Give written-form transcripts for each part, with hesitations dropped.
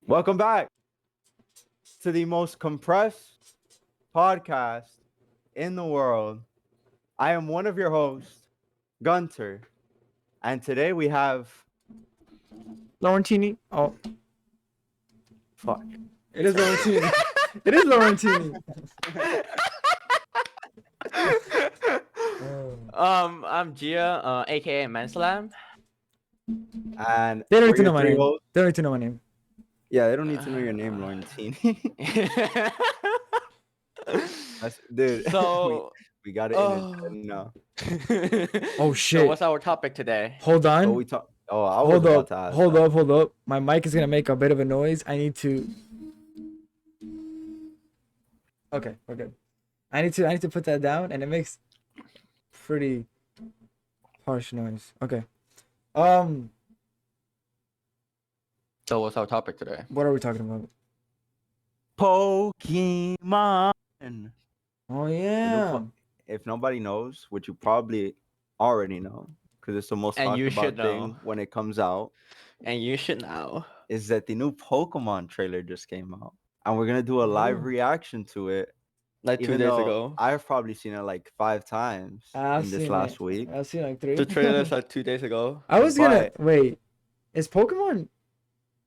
Welcome back to the most compressed podcast in the world. I am one of your hosts, Gntur, and today we have Lorentin. Oh, fuck. it is Lorentin. It is Lorentin. I'm Gia, aka Mannslam. And They don't need we're to know your my three name. hosts. They don't need to know my name. Yeah, they don't need to know your name, Lorentin. Dude, So, we got it in now. Oh shit! So what's our topic today? Hold on. So we talk. Oh, I was Hold about up. to ask. Hold that. up. Hold up. My mic is gonna make a bit of a noise. I need to. Okay, we're good. I need to put that down, and it makes pretty harsh noise. Okay. So what's our topic today? What are we talking about? Pokemon. Oh yeah. If nobody knows, which you probably already know, because it's the most And talked you about should thing know. when it comes out, And you should know. is that the new Pokemon trailer just came out, and we're gonna do a live Ooh. reaction to it. Like 2 Even days though ago. I've probably seen it like 5 times I've in this seen last it. week. I've seen like 3. The trailer's like 2 days ago. I was gonna but- wait. Is Pokemon?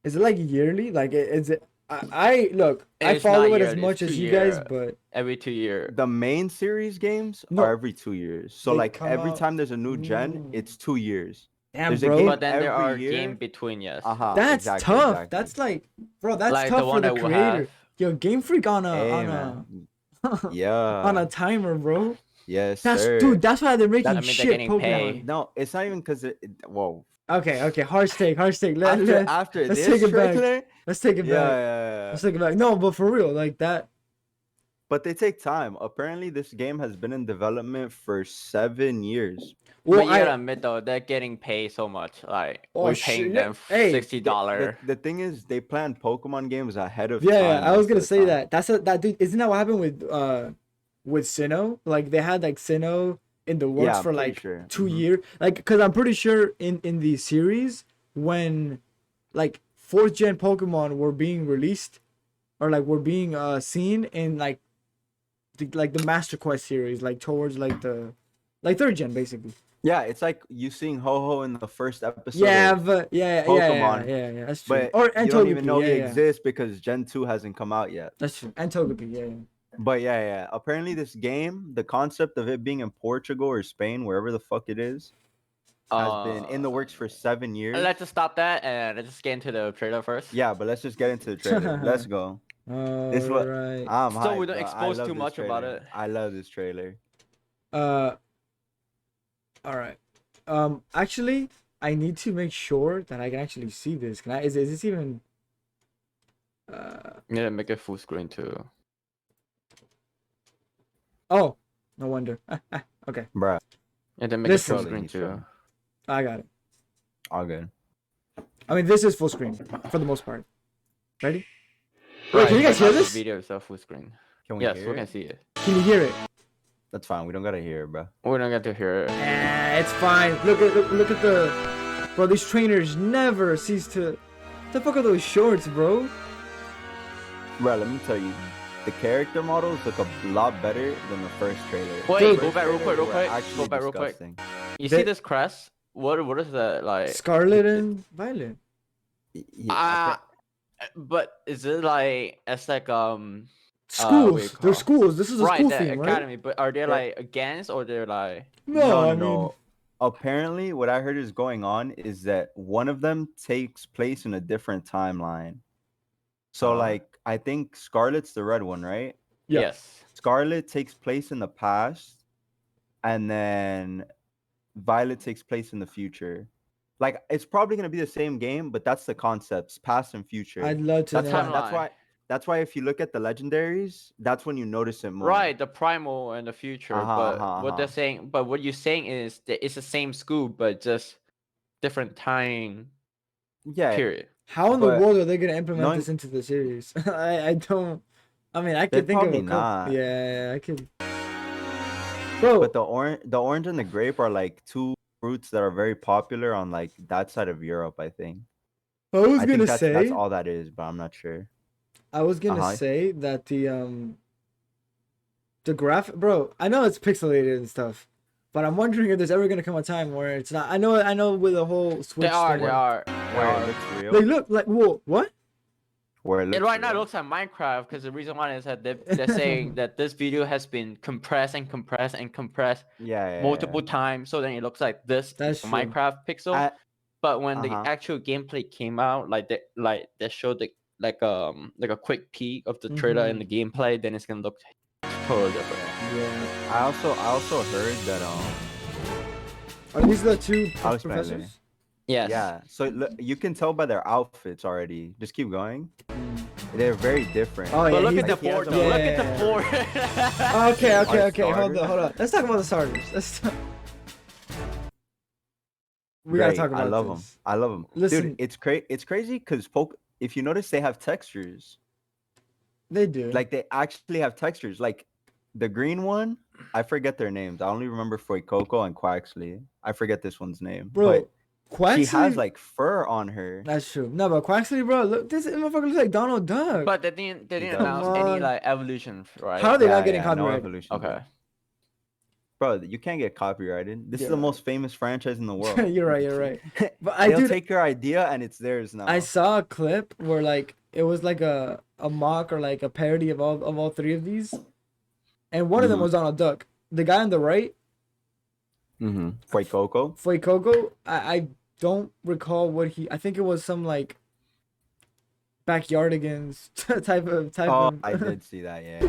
Is it like yearly? Like is it? I look. I It's follow not it as yearly, much it's as you 2 guys, year. but Every 2 years. The main series games No. are every 2 years. So They like come every out- time there's a new gen, Ooh. it's 2 years. damn, There's a bro. game But then there every are year. game between, yes. That's exactly, tough. exactly. That's like, bro. That's Like tough the for one the that we'll creator. have. Yo, Gamefreak on a Hey, on man. a Yeah. on a timer, bro. Yes, That's sir. dude. That's why they're making I mean, they're shit getting Pokemon. paid. No, it's not even because whoa. Okay, harsh take. After let's this take it back. trailer, Let's take it yeah, back. yeah. Let's take it back. No, but for real, like that. But they take time. Apparently, this game has been in development for 7 years. Well, But you gotta admit though, they're getting paid so much. Like Oh, we're paying shit. them Hey, $60. The thing is, they planned Pokemon games ahead of yeah, time. I was most of gonna the say time. that. That dude. Isn't that what happened with Sinnoh? Like they had like Sinnoh in the works Yeah, I'm for pretty like sure. 2 Mhm. years. Like, cause I'm pretty sure in the series when like 4th gen Pokemon were being released or like were being seen in like the Master Quest series, like towards like the 3rd gen basically. Yeah, it's like you seeing Ho-Oh in the first episode. Yeah, of but yeah, Pokemon, that's true. But And you don't Togepi, even know he yeah. exists because Gen 2 hasn't come out yet. That's true. And Togepi, yeah. But yeah. Apparently, this game, the concept of it being in Portugal or Spain, wherever the fuck it is, has been in the works for 7 years. Let's just stop that and let's just get into the trailer first. Yeah, but let's just get into the trailer. Let's go. This is what Alright. I'm So hyped, we don't bro. I expose love too this much about trailer. it. I love this trailer. Alright. Actually, I need to make sure that I can actually see this. Can I? Is this even? Yeah, make it full screen too. Oh, no wonder. Okay, Bruh, And then make This it full is- screen too. I got it. all good. I mean, this is full screen for the most part. Ready? Wait, can you guys hear this? Video itself full screen. Can we Yes, hear we can it? see it. Can you hear it? That's fine. We don't gotta hear it, bro. We're not going to hear it. It's fine. Look at the. Bro, these trainers never cease to. What the fuck are those shorts, bro? Bro, let me tell you, the character models look a lot better than the first trailer. Wait, The go first back real trailer quick, real were quick. actually Go back real quick. disgusting. You They- see this crest? What is that like? Scarlet and Violet. Yeah, But is it like it's like Schools. They're call- schools. This is a right, school the theme, right? academy, but are they Yeah. like against or they're like No, I mean. Apparently, what I heard is going on is that one of them takes place in a different timeline. So, like, I think Scarlet's the red one, right? Yeah. yes. Scarlet takes place in the past, and then Violet takes place in the future. Like, it's probably gonna be the same game, but that's the concepts, past and future. I'd love to That's know. why. Timeline. That's why if you look at the legendaries, that's when you notice it more. Right, the primal and the future, but what they're uh-huh. saying, but what you're saying is that it's the same school, but just different time Yeah. period. How in the But world are they gonna implement knowing- this into the series? I don't. I mean, I They're could think of a probably couple. not. Yeah, I could. Bro, But the orange and the grape are like two fruits that are very popular on like that side of Europe. I think. I was I gonna think that's say, all that is, but I'm not sure. I was Uh gonna huh. say that the graph, bro. I know it's pixelated and stuff, but I'm wondering if there's ever gonna come a time where it's not. I know with the whole Switch thing, They are. Where it looks they real. look like whoa, what? Where it It looks right now real. looks like Minecraft because the reason why is that they're saying that this video has been compressed and compressed and compressed Yeah. multiple times, so then it looks like this That's true. Minecraft pixel. I, But when the uh-huh. actual gameplay came out, they showed like a quick peek of the trailer and the gameplay, then it's gonna look totally different. Yeah. I also heard that Are these the two I'll explain later. professors? Yes. Yeah, so you can tell by their outfits already. Just keep going. They're very different. Oh yeah. But look he's at the he has board a- though. Look yeah. at the board. Okay. Our Hold starters. on. Let's talk about the starters. We gotta Great. talk about I love this. them. I love them. Listen. Dude, it's crazy because if you notice, they have textures. They do. Like they actually have textures. Like the green one, I forget their names. I only remember Coco and Quaxley. I forget this one's name. bro, But she has Quaxley. like fur on her. That's true. No, but Quaxley, bro, look, this motherfucker looks like Donald Duck. But they didn't does. announce Come any on. like evolution, right? How are they not getting No copyrighted? evolution. Okay. Bro, you can't get copyrighted. This is You're the right. most famous franchise in the world. You're right. But They'll take your idea and it's theirs now. I saw a clip where like it was like a mock or like a parody of all three of these, and one of them Mhm. was Donald Duck. The guy on the right, Coco. Fuecoco, I don't recall what he. I think it was some like backyardigans type of. Oh, I did see that. Yeah.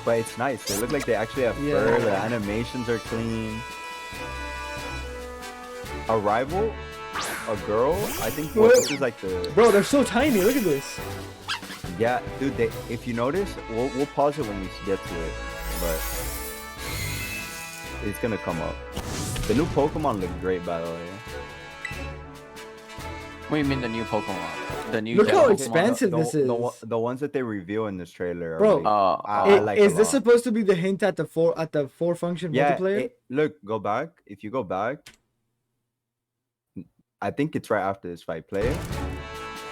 But it's nice. They look like they actually have fur. The animations are clean. A rival, a girl. I think this is like the. Bro, they're so tiny. Look at this. Yeah, dude. If you notice, we'll pause it when we get to it, but it's gonna come up. The new Pokemon look great, by the way. What do you mean the new Pokemon? The new Look how Pokemon? expensive this is. The ones that they reveal in this trailer. Are Bro, like, I Is like a this lot. supposed to be the hint at the four function multiplayer? Look, go back. If you go back, I think it's right after this fight. Play it.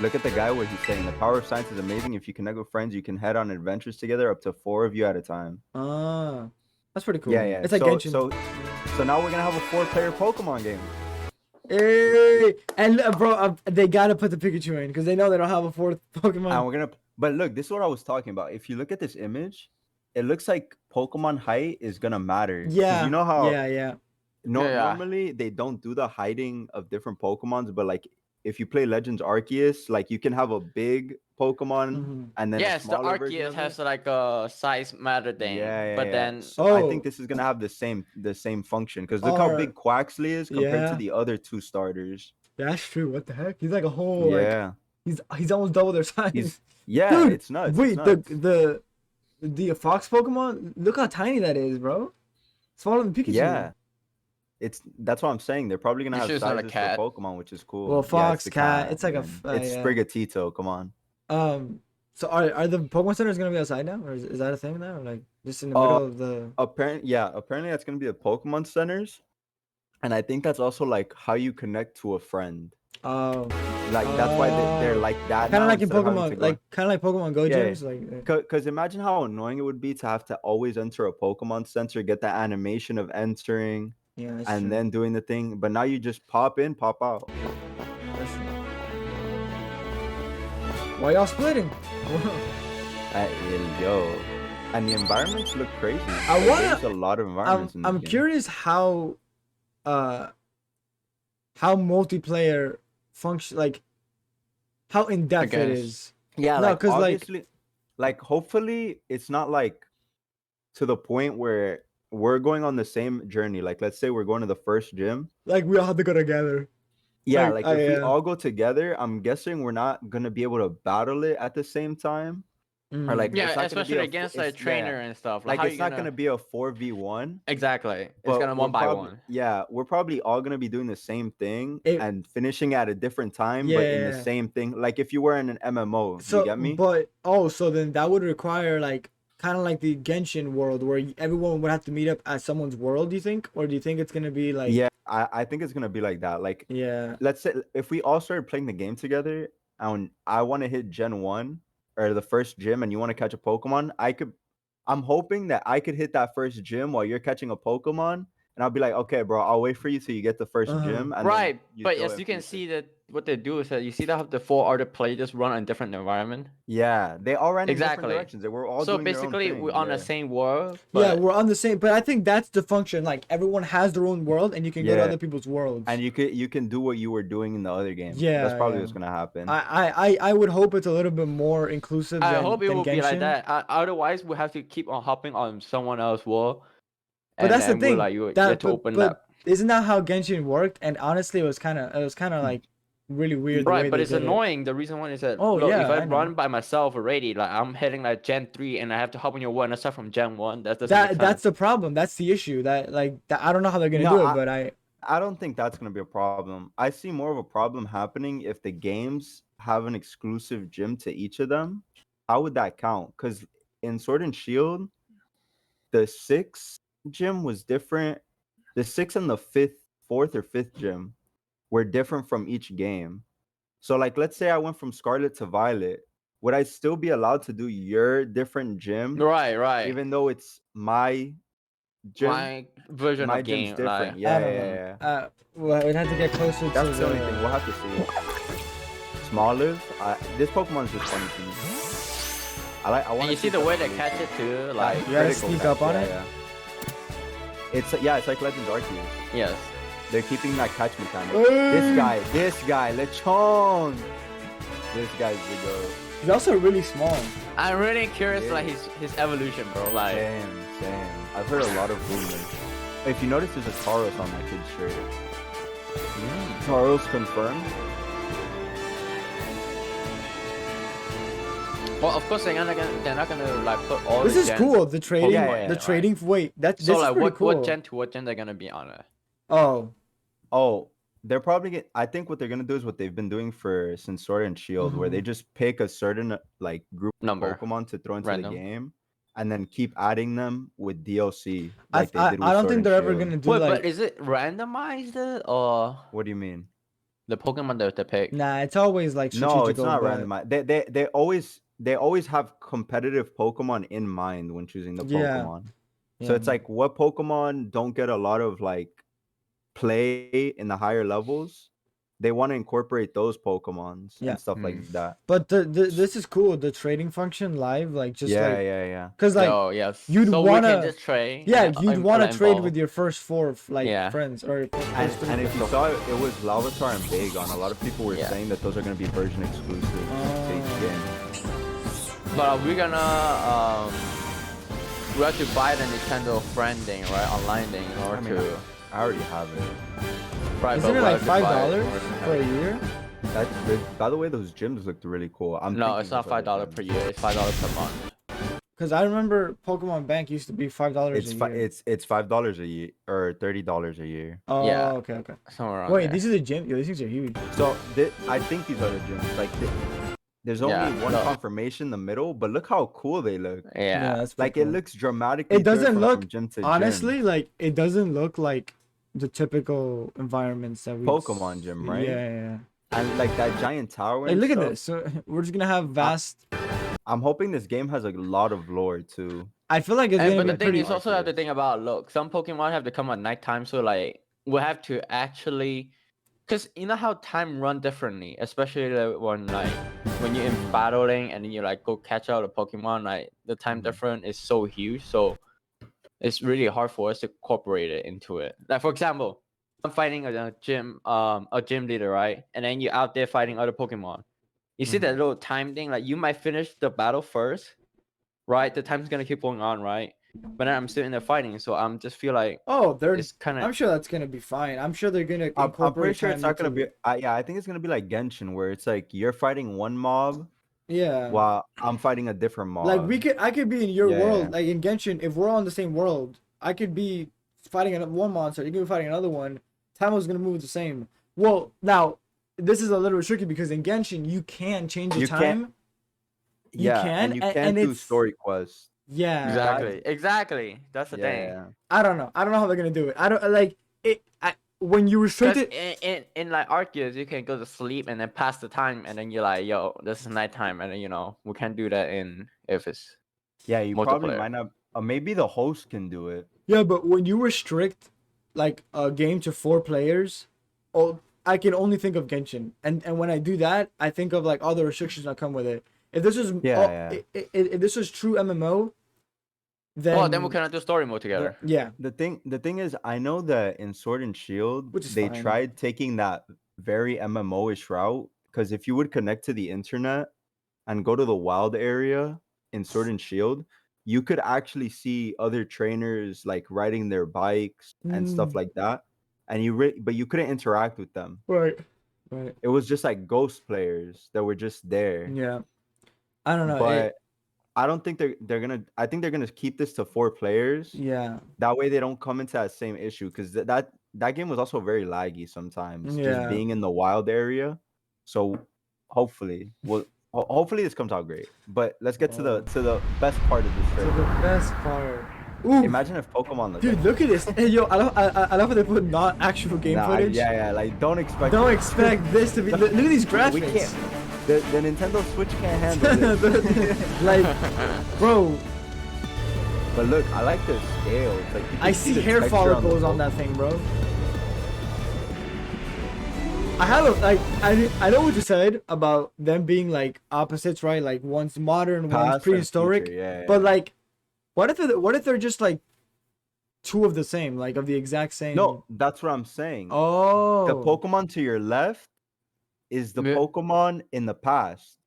Look at the guy where he's saying the power of science is amazing. If you connect with friends, you can head on adventures together up to 4 of you at a time. Ah, that's pretty cool. Yeah. It's like so, Genshin. so now we're gonna have a 4-player Pokemon game. Hey, and bro, they gotta put the Pikachu in because they know they don't have a fourth Pokemon. And we're gonna. But look, this is what I was talking about. If you look at this image, it looks like Pokemon height is gonna matter. 'Cause Yeah. You know how Yeah. normally they don't do the hiding of different Pokemons, but like if you play Legends Arceus, like you can have a big Pokemon Mhm. and then a Yes, the smaller version Arceus of has it. like a size matter thing. But then So I Oh. think this is gonna have the same function because look how Or- big Quaxley is compared Yeah. to the other 2 starters. That's true. What the heck? He's like a whole like Yeah, he's almost double their size. yeah, Dude, it's nuts. Wait, it's nuts. the Fox Pokemon. Look how tiny that is, bro. Smaller than Pikachu. Yeah, that's what I'm saying. They're probably gonna It's have just not a sizes cat. for Pokemon, which is cool. Well, Yeah, Fox, the cat. It's like a man. It's yeah. Sprigatito. Come on. So are the Pokemon centers gonna be outside now, or is that a thing now, or like just in the middle of the? Apparently that's gonna be the Pokemon centers, and I think that's also like how you connect to a friend. Oh, Like that's why they're like that. kind of now like in instead of having Pokemon, to go- like kind of like Pokemon Go Yeah, gyms, like. Because imagine how annoying it would be to have to always enter a Pokemon Center, get the animation of entering, Yeah, that's and true. then doing the thing. But now you just pop in, pop out. That's true. Why y'all splitting? Yo, and the environments look crazy. I Like, wanna- there's a lot of environments in this I'm game. curious how multiplayer function, like how in depth it guess. is. Yeah, No, like 'cause, like- obviously, like hopefully it's not like to the point where we're going on the same journey. Like let's say we're going to the first gym. Like we all have to go together. Yeah, Like, like if we yeah. all go together, I'm guessing we're not gonna be able to battle it at the same time. Or like yeah, it's not gonna be especially against a it's- trainer yeah. and stuff. Like how it's you not gonna be a 4v1. exactly. It's but gonna we're one by probably- one. Yeah, we're probably all gonna be doing the same thing It- and finishing at a different time, but in the Yeah. same thing. Like if you were in an MMO, So, you get me? so then that would require like kind of like the Genshin world where everyone would have to meet up at someone's world, do you think? Or do you think it's going to be like Yeah, I think it's gonna be like that. Like, yeah. let's say if we all started playing the game together, and I want to hit Gen 1 or the first gym, and you want to catch a Pokemon, I'm hoping that I could hit that first gym while you're catching a Pokemon, and I'll be like, okay, bro, I'll wait for you till you get the first Uh-huh. gym, and then Right, you but throw as it you for can me. see that what they do is that you see that the 4 other players just run in different environment. Yeah, they all ran in different Exactly. directions. They were all So doing their own basically, thing. we're on Yeah. the same world. Yeah, But we're on the same, but I think that's the function. Like everyone has their own world, and you can go to Yeah. other people's worlds. And you can do what you were doing in the other game. Yeah, That's probably yeah. what's gonna happen. I would hope it's a little bit more inclusive I than hope it than will be like Genshin. that. Otherwise, we have to keep on hopping on someone else's world. But that's the then we're thing. like, you That get to open but that. isn't that how Genshin worked? And honestly, it was kind of like really weird the way Right, but they it's did it. annoying. The reason why is that Oh, look, yeah, if I I know. run by myself already, like I'm hitting like Gen 3 and I have to hop on your one and start from Gen 1, that doesn't make sense. That's the problem. That's the issue. That I don't know how they're gonna No, do it, but I don't think that's gonna be a problem. I see more of a problem happening if the games have an exclusive gym to each of them. How would that count? Because in Sword and Shield, the sixth gym was different. The sixth and the fourth or fifth gym were different from each game. So, like, let's say I went from Scarlet to Violet, would I still be allowed to do your different gym, Right. even though it's my gym? My version My of gym's game, different. like Yeah, I don't yeah, know. yeah. Well, we'd have to get closer to That's the only thing. We'll have to see. Smoliv, this Pokemon's just funny to me. I and want you see the way they catch it too, like You gotta sneak up on it? Yeah. It's like Legend Arceus. yes. They're keeping that catch mechanic. This guy, Lechon. This guy's the go. He's also really small. I'm really curious, Yeah. like his evolution, bro. Like Same. I've heard a lot of rumors. If you notice, there's a Tauros on that kid's shirt. Tauros confirmed. well, of course they're not gonna like put all. This the is gens- cool. The trading, yeah, the right. trading. Wait, this So is like pretty what cool. what gen they're gonna be on it? Oh, They're probably I think what they're gonna do is what they've been doing since Sword and Shield, where they just pick a certain like group Number. of Pokemon to throw into Random. the game, and then keep adding them with DLC I like they did with don't Sword think and they're ever Shield. gonna do Wait, like. but is it randomized or What do you mean? the Pokemon that they pick? Nah, it's always like strategical. No, it's not but- randomized. They always have competitive Pokemon in mind when choosing the Yeah. Pokemon. So it's Yeah. like what Pokemon don't get a lot of like play in the higher levels. They want to incorporate those Pokemons Yeah. and stuff like that. But this is cool. The trading function live, like just Yeah, like yeah. because like Yo, yes. you'd so we wanna- can just trade. yeah, and, you'd want to and trade involve. with your first four like Yeah. friends or first And, three and if you friends. saw it, it was Larvitar and Bagon. A lot of people were Yeah. saying that those are going to be version exclusive to each game. But are we gonna we have to buy the Nintendo friend thing, right? Online thing in order I mean, to. I already have it. Right, Isn't but it we like have to buy it $5 in order to have for a it. year? By the way, those gyms looked really cool. No, thinking it's not those other $5 gyms. per year. It's $5 per month. Because I remember Pokemon Bank used to be $5 It's a year. it's $5 a year or $30 a year. Oh, yeah. okay. Somewhere around Wait, there. these are the gym. Yo, these things are huge. So I think these are the gyms. Like there's only Yeah, one no. confirmation in the middle, but look how cool they look. Yeah. that's Like pretty it cool. looks dramatically. It doesn't different look from gym to gym. honestly like it doesn't look like the typical environments that we Pokemon gym, right? Yeah. And like that giant tower. Hey, and look at stuff. this. So we're just gonna have vast. I'm hoping this game has a lot of lore too. I feel like it's And, gonna but be the thing pretty. is also have to arduous. think about look, some Pokemon have to come at nighttime, so like we have to actually, cause you know how time run differently, especially when you're in battling and then you like go catch out a Pokemon, like the time Mhm. difference is so huge, so it's really hard for us to incorporate it into it. Like for example, I'm fighting a gym leader, right? And then you're out there fighting other Pokemon. You see that little time thing, like you might finish the battle first, right? The time's gonna keep going on, right? But then I'm still in there fighting, so I'm just feel like Oh, it's kind of I'm sure that's gonna be fine. I'm sure they're gonna I'm incorporate. pretty sure it's time not gonna into- be. Yeah, I think it's gonna be like Genshin, where it's like you're fighting one mob Yeah. while I'm fighting a different mob. Like I could be in your Yeah, world, yeah. like in Genshin. If we're on the same world, I could be fighting one monster. You could be fighting another one. Time was gonna move the same. Well, now this is a little bit tricky because in Genshin you can change the You time. can't- You yeah, can, and you and can't do it's- story quests. Yeah. Exactly. That's the thing. Yeah. I don't know. I don't know how they're gonna do it. I don't like it. When you restrict Because it, in like Arceus, you can go to sleep and then pass the time, and then you're like, yo, this is nighttime, and then we can't do that in if it's Yeah, you probably multiplayer. might not. Maybe the host can do it. yeah, but when you restrict like a game to 4 players, oh, I can only think of Genshin, and when I do that, I think of like all the restrictions that come with it. If this was Yeah. if this was true MMO, then Well, then we cannot do story mode together. yeah, The thing is, I know that in Sword and Shield, Which is they fine. tried taking that very MMO-ish route. Because if you would connect to the internet and go to the wild area in Sword and Shield, you could actually see other trainers like riding their bikes and stuff like that. And but you couldn't interact with them. right. It was just like ghost players that were just there. Yeah, I don't know. But I don't think they're gonna. I think they're gonna keep this to 4 players. Yeah, That way they don't come into that same issue because that game was also very laggy sometimes. Just Yeah. being in the wild area. So hopefully, hopefully this comes out great. But let's get to the best part of this so the trailer. best part. Ooh, Imagine if Pokemon looked dude, like look at this. Hey, yo, I love how they put not actual game Nah, footage. yeah, like don't expect. Don't expect this to be. Look at these graphics. We can't. The Nintendo Switch can't handle this. Like, bro, But look, I like the scale. Like you I can see the hair texture on the follicles on that thing, bro. I have a like. I know what you said about them being like opposites, right? Like one's modern, Past one's and prehistoric. future, yeah, But yeah. like, what if they're just like two of the same, like of the exact same? No, that's what I'm saying. Oh. The Pokemon to your left is the Yeah. Pokemon in the past,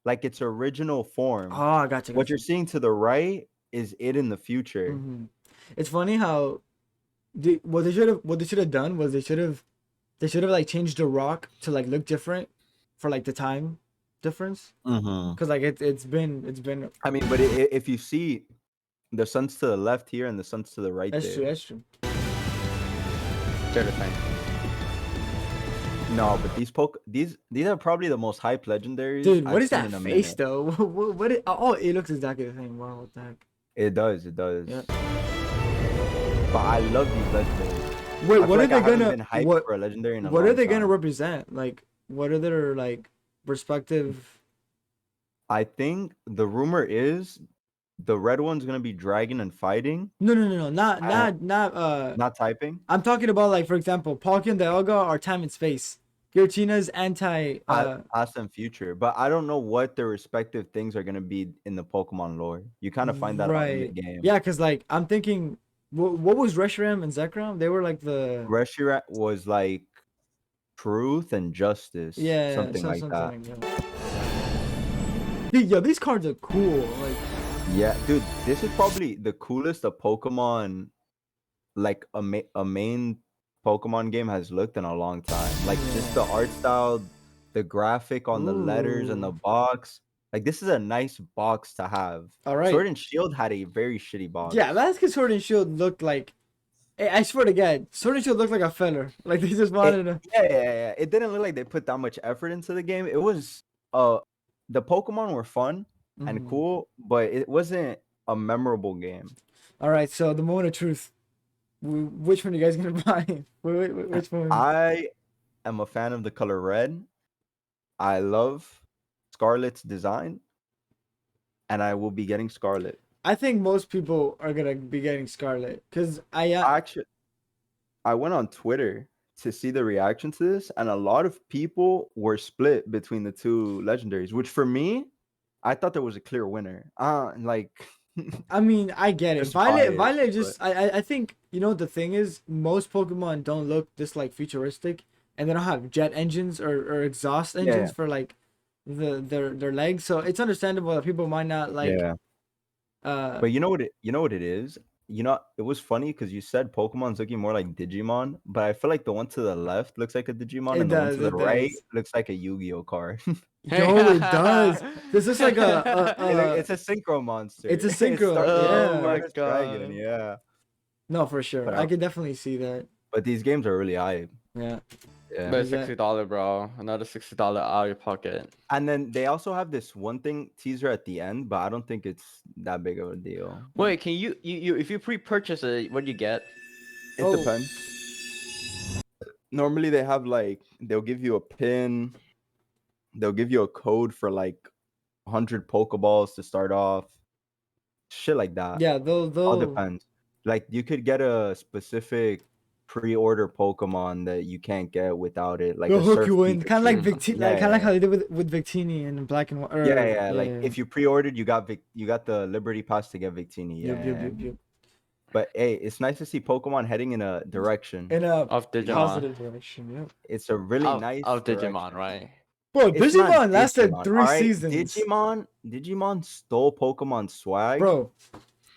like its original form. Oh, I got you. What you're seeing to the right is it in the future. Mm-hmm. It's funny how what they should have done was they should have like changed the rock to like look different for like the time difference Mm-hmm. because like it's been I mean, but if you see the sun's to the left here and the sun's to the right that's there. true, that's true. They're the same. No, but these are probably the most hyped legendaries. Dude, what I've is seen that in a face minute. though? What oh, it looks exactly the same. Wow, what the heck? It does. Yeah. But I love these legendaries. Wait, I what feel are like they I haven't gonna been hyped what for a legendary in a what long are they gonna time. represent? Like what are their like respective? I think the rumor is the red one's gonna be dragon and fighting, No, not not typing. I'm talking about like for example, Palkia and Dialga are time and space. Giratina's anti Past and future, but I don't know what their respective things are gonna be in the Pokemon lore. You kind of find that out in the right. game. Yeah, cause like I'm thinking, what was Reshiram and Zekrom? They were like the Reshiram was like truth and justice, yeah, something like that. like that. Dude, yo, these cards are cool. Like Yeah, dude, this is probably the coolest a Pokemon, like a main Pokemon game has looked in a long time. Like just the art style, the graphic on the letters and the Ooh. box. Like this is a nice box to have. All right. Sword and Shield had a very shitty box. Yeah, that's because Sword and Shield looked like. I swear to God, Sword and Shield looked like a filler. Like they just wanted to. Yeah. It didn't look like they put that much effort into the game. It was the Pokemon were fun and cool, but it wasn't a memorable game. All right, so the moment of truth. Which one are you guys gonna buy? Which one? I am a fan of the color red. I love Scarlet's design, and I will be getting Scarlet. I think most people are gonna be getting Scarlet because Actually, I went on Twitter to see the reaction to this, and a lot of people were split between the two legendaries, which for me, I thought there was a clear winner. Like I mean, I get it. Just Violet biased, just I think the thing is most Pokemon don't look this like futuristic, and they don't have jet engines or exhaust engines for like their legs. So it's understandable that people might not like. yeah. But you know what it is? It was funny because you said Pokemon's looking more like Digimon, but I feel like the one to the left looks like a Digimon, It and the one to the does. right looks like a Yu-Gi-Oh card. Yo, it does. This is like It's a synchro monster. It's a synchro, Oh my First God. Dragon, yeah. no, for sure. But I could definitely see that. But these games are really hype. Yeah. Yeah. But Is that- $60, bro. Another $60 out of your pocket. And then they also have this one thing teaser at the end, but I don't think it's that big of a deal. Wait, can you if you pre-purchase it, what do you get? It Oh. depends. Normally they have like they'll give you a pin, they'll give you a code for like 100 Pokeballs to start off. Shit like that. Yeah, All they'll depends. Like you could get a specific pre-order Pokemon that you can't get without it, like they'll a hook Surf you in, kind of like Pikachu. Victini, Yeah, like kind of like yeah, how they did with Victini in Black and White. yeah. Like if you pre-ordered, you got the Liberty Pass to get Victini. Yep, Yeah. yep. But hey, it's nice to see Pokemon heading in a direction. In a Of Digimon. positive direction. Yep. It's a really nice Of Digimon, direction. right? Bro, It's not Digimon lasted Digimon, 3 alright? seasons. Digimon stole Pokemon swag Bro,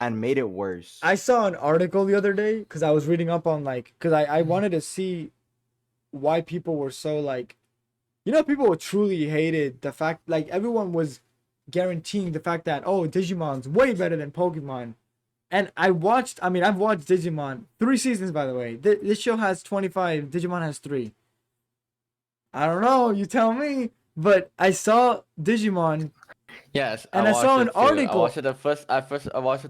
and made it worse. I saw an article the other day because I was reading up on like, because I wanted to see why people were so like, people truly hated the fact, like everyone was guaranteeing the fact that, oh, Digimon's way better than Pokemon. And I've watched Digimon 3 seasons, by the way. This show has 25, Digimon has 3. I don't know, you tell me. But I saw Digimon. Yes, And I saw watched an it too. article. I watched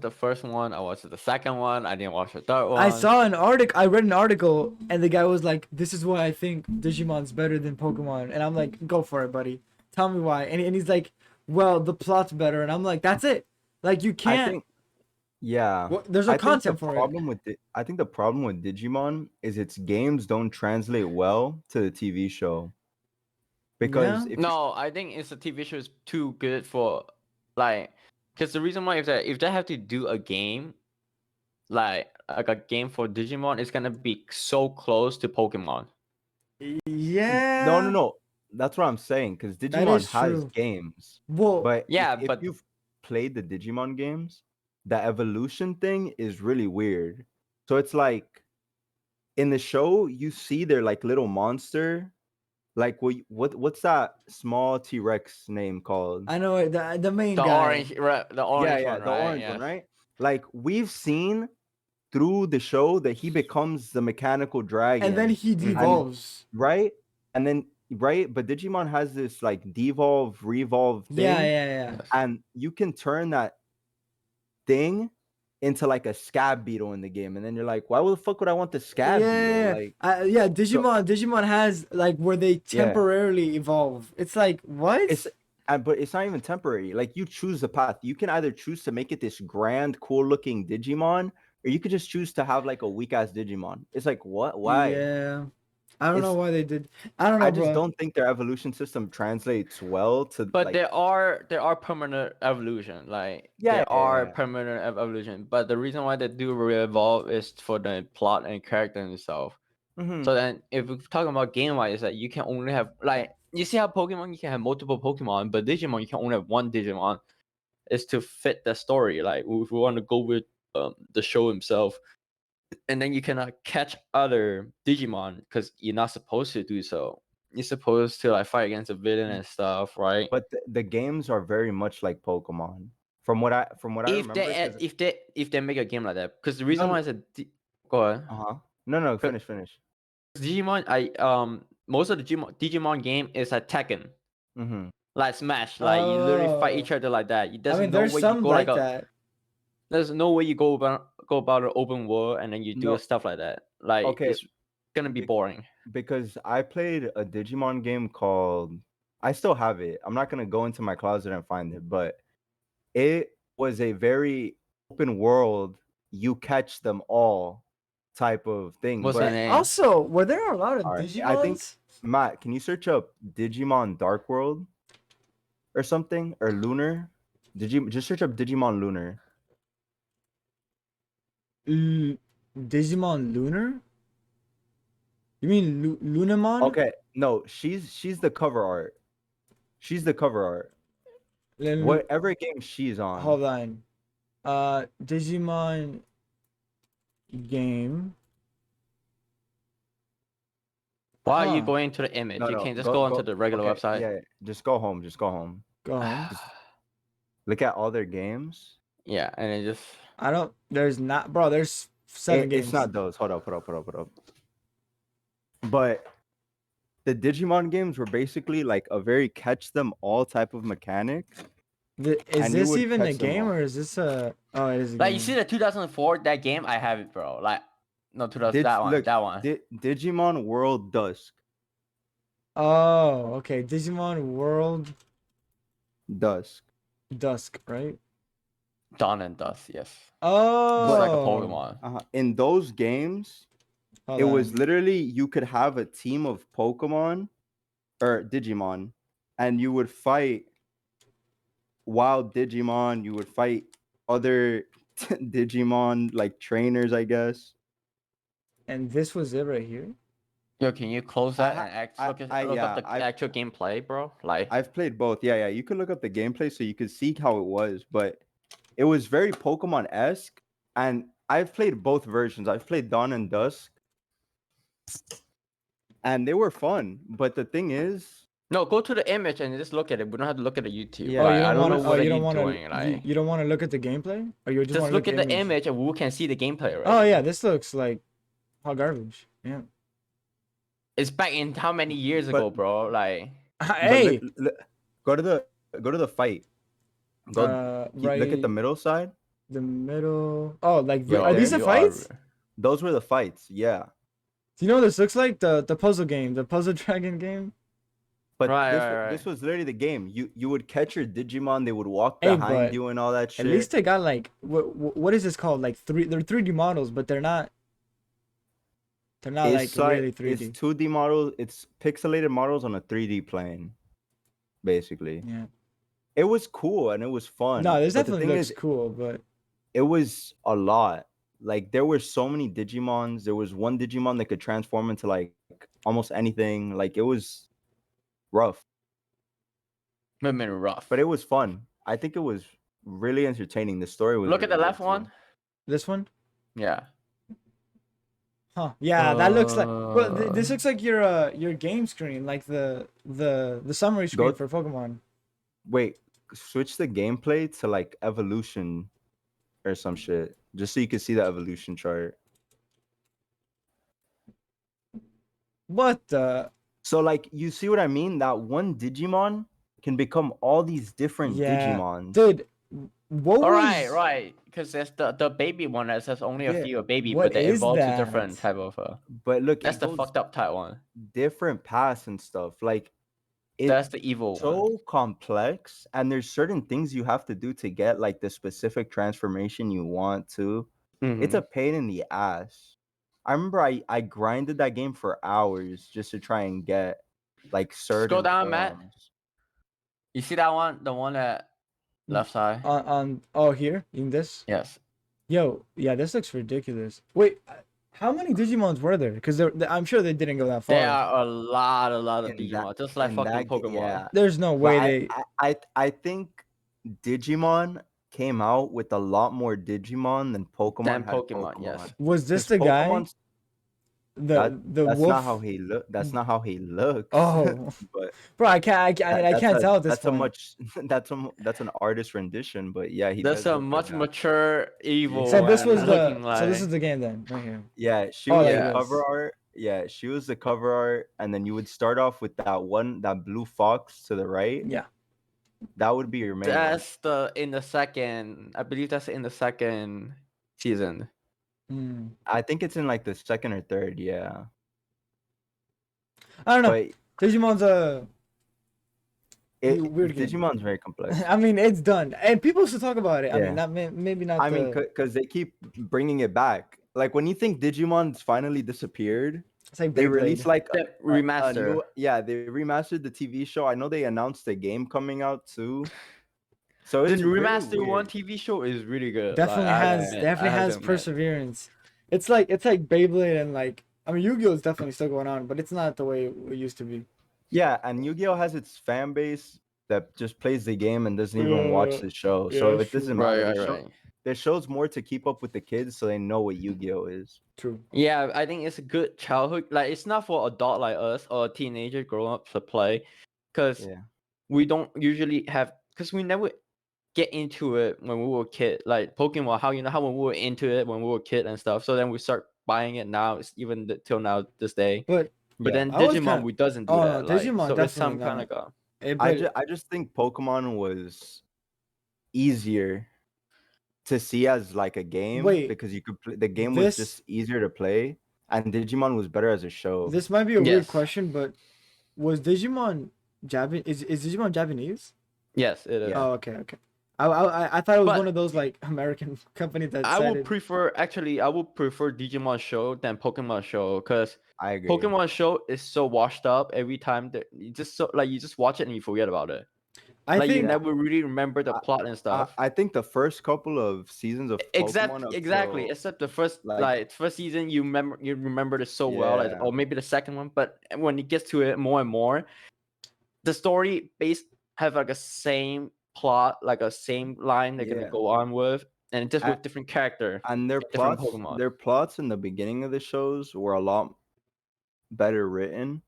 the first one. I watched the second one. I didn't watch the third one. I read an article, and the guy was like, "This is why I think Digimon's better than Pokemon." And I'm like, "Go for it, buddy. Tell me why." And he's like, "Well, the plot's better." And I'm like, "That's it. Like you can't." There's no content for it. I think the problem with Digimon is its games don't translate well to the TV show. Because no, I think it's the TV show is too good for like, because the reason why if they have to do a game, like a game for Digimon, it's gonna be so close to Pokemon. Yeah. No. That's what I'm saying. Because Digimon has games. Well, but if you've played the Digimon games, the evolution thing is really weird. So it's like in the show, you see their like little monster. Like what's that small T-Rex name called? I know it, the main the guy. Orange, the orange one, the right? orange one, right? Like we've seen through the show that he becomes the mechanical dragon, and then he devolves, right? And then but Digimon has this like devolve, revolve thing. Yeah. And you can turn that thing into like a scab beetle in the game, and then you're like, why the fuck would I want the scab beetle? Like, Digimon has like where they temporarily evolve. It's like what? But it's not even temporary. Like you choose the path. You can either choose to make it this grand, cool looking Digimon, or you could just choose to have like a weak ass Digimon. It's like what? Why? Yeah. I don't know why they did. I don't know. I just don't think their evolution system translates well to. But like, there are permanent evolution. Like there are permanent evolution. But the reason why they do re-evolve is for the plot and character itself. Mm-hmm. So then, if we're talking about game wise, that you can only have like you see how Pokemon you can have multiple Pokemon, but Digimon you can only have one Digimon. Is to fit the story. Like if we want to go with the show himself. And then you cannot catch other Digimon because you're not supposed to do so. You're supposed to like fight against a villain and stuff, right? But the games are very much like Pokemon. From what I remember, if they make a game like that, because the reason why I said go ahead. No, finish. Digimon, most of the Digimon game is like Tekken, like Smash, like you literally fight each other like that. There's some like that. There's no way you go about an open world and then you do stuff like that. Like it's gonna be boring. Because I played a Digimon game called, I still have it. I'm not gonna go into my closet and find it, but it was a very open world. You catch them all type of thing. What's the name? Also, were there a lot of Digimons? I think Matt, can you search up Digimon Dark World or something, or Lunar? Just search up Digimon Lunar. Digimon Lunar? You mean Lunamon? Okay, no, she's the cover art. She's the cover art. Whatever game she's on. Hold on. Digimon game. Why are you going to the image? You can't just go onto the regular website. Yeah, just go home. Go home. Look at all their games. Yeah, and it just. I don't. There's not, bro. There's 7 games. It's not those. Hold up. But the Digimon games were basically like a very catch them all type of mechanic, Is And you this would even a catch them game all. or is this a? Oh, it is a Like game. you see the 2004 that game, I have it, bro. Like no 2000 that one, Look, that one. Digimon World Dusk. Oh, okay. Digimon World Dusk. Dusk, right? Dawn and Dusk, yes. It's Oh, like a Pokemon. In those games, hold it was on. literally you could have a team of Pokemon or Digimon, and you would fight wild Digimon. You would fight other Digimon like trainers, I guess. And this was it right here. Yo, can you close that and look Yeah, up the actual gameplay, bro? Like I've played both. Yeah, you could look up the gameplay so you could see how it was, but it was very Pokemon-esque, and I've played both versions. I've played Dawn and Dusk, and they were fun. But the thing is, no, go to the image and just look at it. We don't have to look at the YouTube. Yeah. Oh, Like, you I don't don't want know to. Oh, what are you don't you want to. doing. Like You don't want to look at the gameplay, or you just just want to look at the image? image and we can see the gameplay, right? Oh yeah, this looks like hot garbage. Yeah. It's back in how many years But- ago, bro? Like Hey. go to the fight. Go Right. look at the middle side. The middle. Oh, like Yo, are these the you fights? Those were the fights. Yeah. Do you know what this looks like? The puzzle game, the puzzle dragon game. But Right, this right, this right. was literally the game. You would catch your Digimon. They would walk Hey, behind but you and all that shit. At least they got like what is this called? Like they're 3D models, but they're not. They're not like really 3D. It's 2D models. It's pixelated models on a 3D plane, basically. Yeah. It was cool and it was fun. No, this but the definitely thing looks is, cool, but it was a lot. Like there were so many Digimons. There was one Digimon that could transform into like almost anything. Like it was rough, Might have been rough. but it was fun. I think it was really entertaining. The story was. Look at the really left good, too. one. this one, Yeah. huh? Yeah, that looks like. Well, this looks like your game screen, like the summary screen Go- for Pokemon. Wait, switch the gameplay to like evolution or some shit, just so you can see the evolution chart. What the? So like you see what I mean? That one Digimon can become all these different Yeah, Digimons. dude. What All was? right. Because there's the baby one that says only a Yeah, few baby, what but they is evolve to that? different type of. But look, That's it the goes fucked up type one. different paths and stuff. Like it's That's the evil one. so complex, and there's certain things you have to do to get like the specific transformation you want to. It's Mhm. a pain in the ass. I remember I grinded that game for hours just to try and get like certain down, Matt. forms. You see that one? The one that left side? On oh here in this. Yes. Yo, yeah, this looks ridiculous. Wait, how many Digimons were there? Because I'm sure they didn't go that far. There are a lot of In that- Digimon, just like in fucking that ga- Pokemon. yeah. There's no But way they. I think Digimon came out with a lot more Digimon than Pokemon Than had Pokemon, Pokemon. yes. Was this 'Cause the guy? Pokemon's- The that's wolf. not how he look. That's not how he looks. Oh, but bro, I can't tell at this that's point. a much that's an artist rendition. But yeah, he That's does a look like much that. mature evil. So this and was looking the. like... So this is the game then, right here. Yeah, she Oh, was like the this. cover art. Yeah, she was the cover art, and then you would start off with that blue fox to the right. Yeah. That would be your main one. That's in the second. I believe that's in the second season. Hmm. I think it's in like the second or third. Yeah, I don't know. but Digimon's weird game. Digimon's very complex. I mean, it's done, and people should talk about it. I Yeah. mean, not maybe not. I mean, because they keep bringing it back. Like when you think Digimon's finally disappeared, it's like they Beyblade. released like That a remaster. they remastered the TV show. I know they announced a game coming out too. So The it's really remaster one weird. TV show is really good. Definitely Like, I have to has admit, definitely I have has to admit. perseverance. It's like Beyblade and like I mean Yu-Gi-Oh is definitely still going on, but it's not the way it used to be. Yeah, and Yu-Gi-Oh has its fan base that just plays the game and doesn't even watch the show. yeah, So that's it doesn't true. matter. Right. The show's more to keep up with the kids so they know what Yu-Gi-Oh is. True. Yeah, I think it's a good childhood. Like it's not for adult like us or teenager grown up to play, because Yeah. we don't usually have, because we never get into it when we were a kid. Like Pokemon, how when we were into it when we were a kid and stuff. So then we start buying it now. It's even till now this day. But But Yeah. then I was Digimon, kinda- we doesn't do Oh, that. no, Like, Digimon so it's some definitely kind of not. But I just think Pokemon was easier to see as like a game Wait, because you could the game was this just easier to play, and Digimon was better as a show. this might be a weird Yes. question, but was Digimon Japanese? Is Digimon Japanese? Yes, it is. Yeah. Oh, okay, okay. I thought it was But- one of those like American companies that I said would it. prefer Digimon Show than Pokemon Show because I agree. Pokemon Show is so washed up every time that you just watch it and you forget about it. I Like you think never really remember the plot and stuff. I think the first couple of seasons of Pokemon Exactly. until, Except the first like- first season, you remember it so well, Yeah. or maybe the second one. But when it gets to it more and more, the story base have like a same plot, like a same line they're gonna Yeah. go on with, and just A- with different character. and different Pokemon. their plots in the beginning of the shows were a lot better written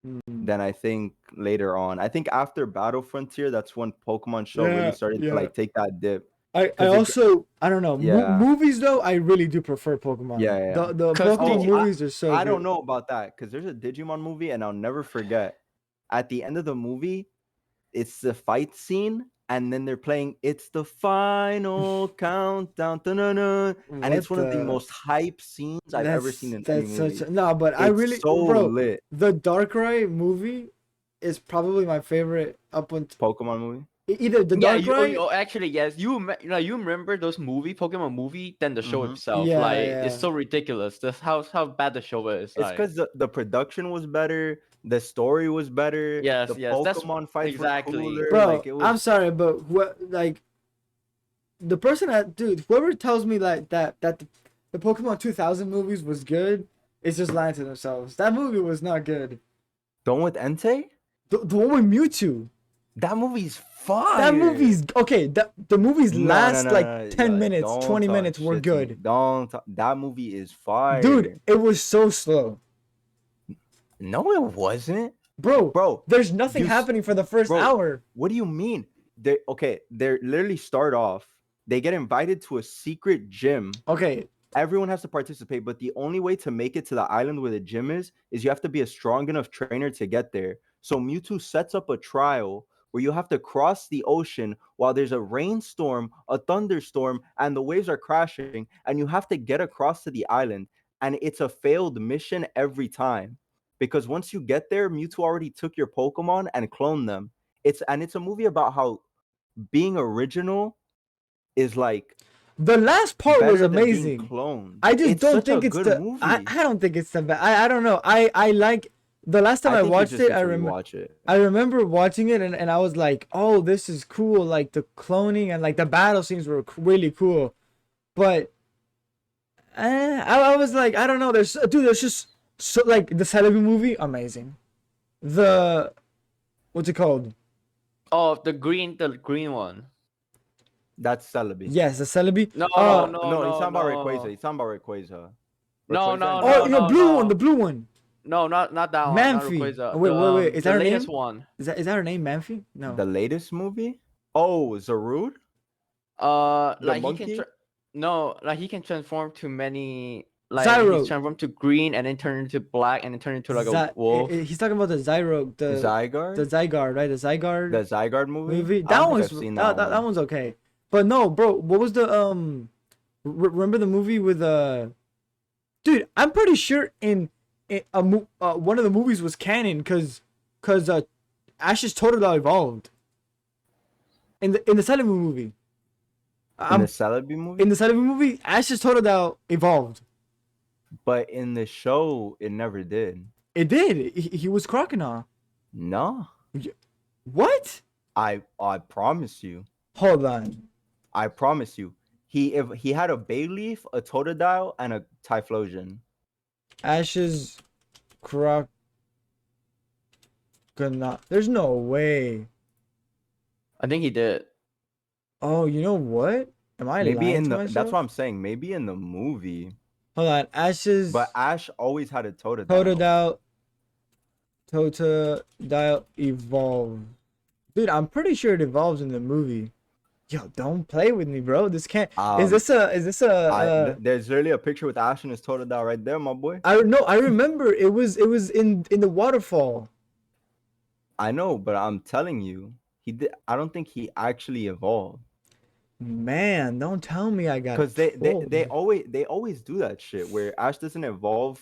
Mm. than I think later on. I think after Battle Frontier, that's when Pokemon Show Yeah, really started yeah. to like take that dip. I 'Cause it- also I don't know Yeah. movies though. I really do prefer Pokemon. Yeah, yeah. The 'Cause Pokemon Digi- movies are so. I don't good. know about that because there's a Digimon movie, and I'll never forget. At the end of the movie, it's the fight scene, and then they're playing "It's the Final Countdown," dun-dun-dun, and it's What one of the the- most hype scenes I've ever seen in any that's movie. such no, but I It's really so bro. lit. The Darkrai movie is probably my favorite up until Pokemon movie. either the Yeah, Darkrai. actually yes. You remember those Pokemon movie than the show Mhm. itself. Yeah, like yeah. it's so ridiculous. That's how bad the show is. It's Like, because the production was better, the story was better, Yes, the yes, that's- Pokemon fights exactly. were cooler. Bro, like it was. I'm sorry, but what like the person that dude, whoever tells me like that the Pokemon 2000 movies was good, is just lying to themselves. That movie was not good. The one with Entei? The one with Mewtwo. That movie's fire. That movie's okay. The movies No, last no, like no, 10 yeah, minutes, don't 20 talk minutes were shit to me. good. That movie is fire. Dude, it was so slow. No, it wasn't. Bro, Bro, there's nothing you s- happening for the first bro, hour. what do you mean? They literally start off, they get invited to a secret gym. Okay, Everyone has to participate, but the only way to make it to the island where the gym is you have to be a strong enough trainer to get there. So Mewtwo sets up a trial where you have to cross the ocean while there's a rainstorm, a thunderstorm, and the waves are crashing, and you have to get across to the island. And it's a failed mission every time. Because once you get there, Mewtwo already took your Pokemon and cloned them. It's a movie about how being original is like the last part better was than being amazing. cloned. I just don't such a think it's good the movie. I don't think it's the best. I don't know. I like the last time I think you watched just it, need I to remember rewatch it. I remember watching it and I was like, "Oh, this is cool." Like the cloning and like the battle scenes were really cool. But I was like, I don't know. There's just so like the Celebi movie, amazing. The what's it called? oh, the green one. That's Celebi. Yes, the Celebi. No, Uh, no, he's talking about no. Rayquaza. He's talking about Rayquaza. No, Rayquaza no, and- Oh, no, the blue no. one, the blue one. No, not that one. Manphy. Not Rayquaza. Wait. Is that the her latest name? one? Is that her name, Manphy? No. The latest movie? Oh, Zarude? The Like he monkey? can. No, like he can transform to many. Like Zyro. he's transformed to green and then turn into black and then turn into like Zy- a wolf. He's talking about the Zyro, The Zygarde? the Zygarde, right? The Zygarde The Zygarde movie? movie. I That don't think one's I've seen that one. one's okay. But no, bro, what was the remember the movie with dude, I'm pretty sure in one of the movies was canon cuz Ash's Totodile evolved. In the Celebi movie. In the Celebi movie? In the Celebi movie, Ash's Totodile evolved. But in the show, it never did. It did. He was Crocodile. No. What? I promise you. Hold on. I promise you. He had a Bayleaf, a Totodile, and a Typhlosion. Ash's Crocodile. There's no way. I think he did. Oh, you know what? Am I Maybe lying in to the myself? that's what I'm saying. Maybe in the movie. Hold on. Ash's But Ash always had a Totodile. Totodile evolved. Dude, I'm pretty sure it evolves in the movie. Yo, don't play with me, bro. This can't. Is this a? There's literally a picture with Ash and his Totodile right there, my boy. I no. I remember it was in the waterfall. I know, but I'm telling you, he did. I don't think he actually evolved. Man, don't tell me I got Because they trolled. always do that shit where Ash doesn't evolve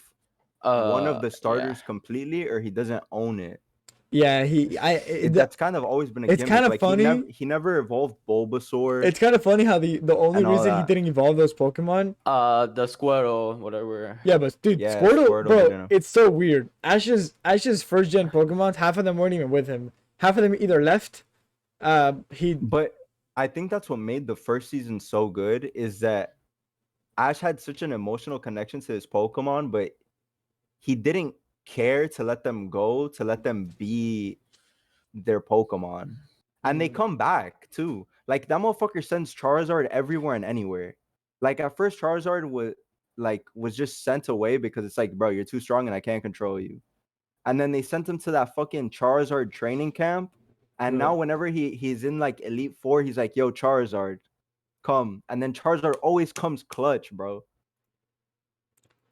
one of the Yeah. starters completely, or he doesn't own it. Yeah, That's kind of always been a it's kind gimmick. of Like funny. he never evolved Bulbasaur It's kind of funny how the only and all reason he that. didn't evolve those Pokemon. The Squirtle, whatever. Yeah, but dude, Yeah, Squirtle, bro, didn't. it's so weird. Ash's first gen Pokemon, half of them weren't even with him. Half of them either left. He But I think that's what made the first season so good is that Ash had such an emotional connection to his Pokemon, but he didn't care to let them go, to let them be their Pokemon. And they come back too. Like that motherfucker sends Charizard everywhere and anywhere. Like at first Charizard was just sent away because it's like, bro, you're too strong and I can't control you. And then they sent him to that fucking Charizard training camp. And Yeah. now whenever he's in like Elite Four, he's like, yo, Charizard, come. And then Charizard always comes clutch, bro.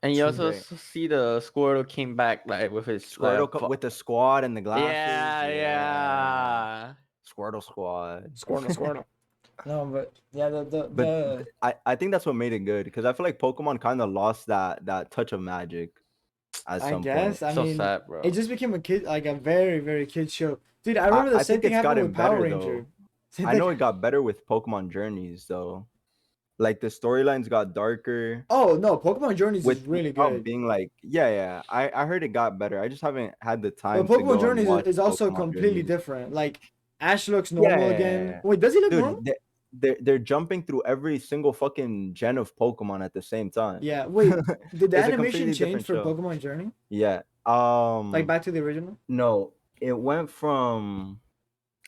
And you also Right. see the Squirtle came back like with his Squirtle like, with the squad and the glasses. yeah. Squirtle squad. Squirtle. No, but yeah, But I think that's what made it good because I feel like Pokemon kind of lost that touch of magic at I some guess. point. I So mean, sad, bro. it just became a very, very kid show. Dude, I remember the I same think thing it's happened gotten with Power better, Ranger. though. Same I thing- know it got better with Pokemon Journeys though. Like the storylines got darker. Oh no, Pokemon Journeys is really without good. being like, yeah. I heard it got better. I just haven't had the But time to Pokemon go and Journeys watch is also Pokemon completely Journeys. different. Like Ash looks normal again. Yeah. Wait, does he look normal? Dude, they're jumping through every single fucking gen of Pokemon at the same time. Yeah. Wait, did the It's a animation completely change different for show. Pokemon Journey? Yeah. Like back to the original? No, it went from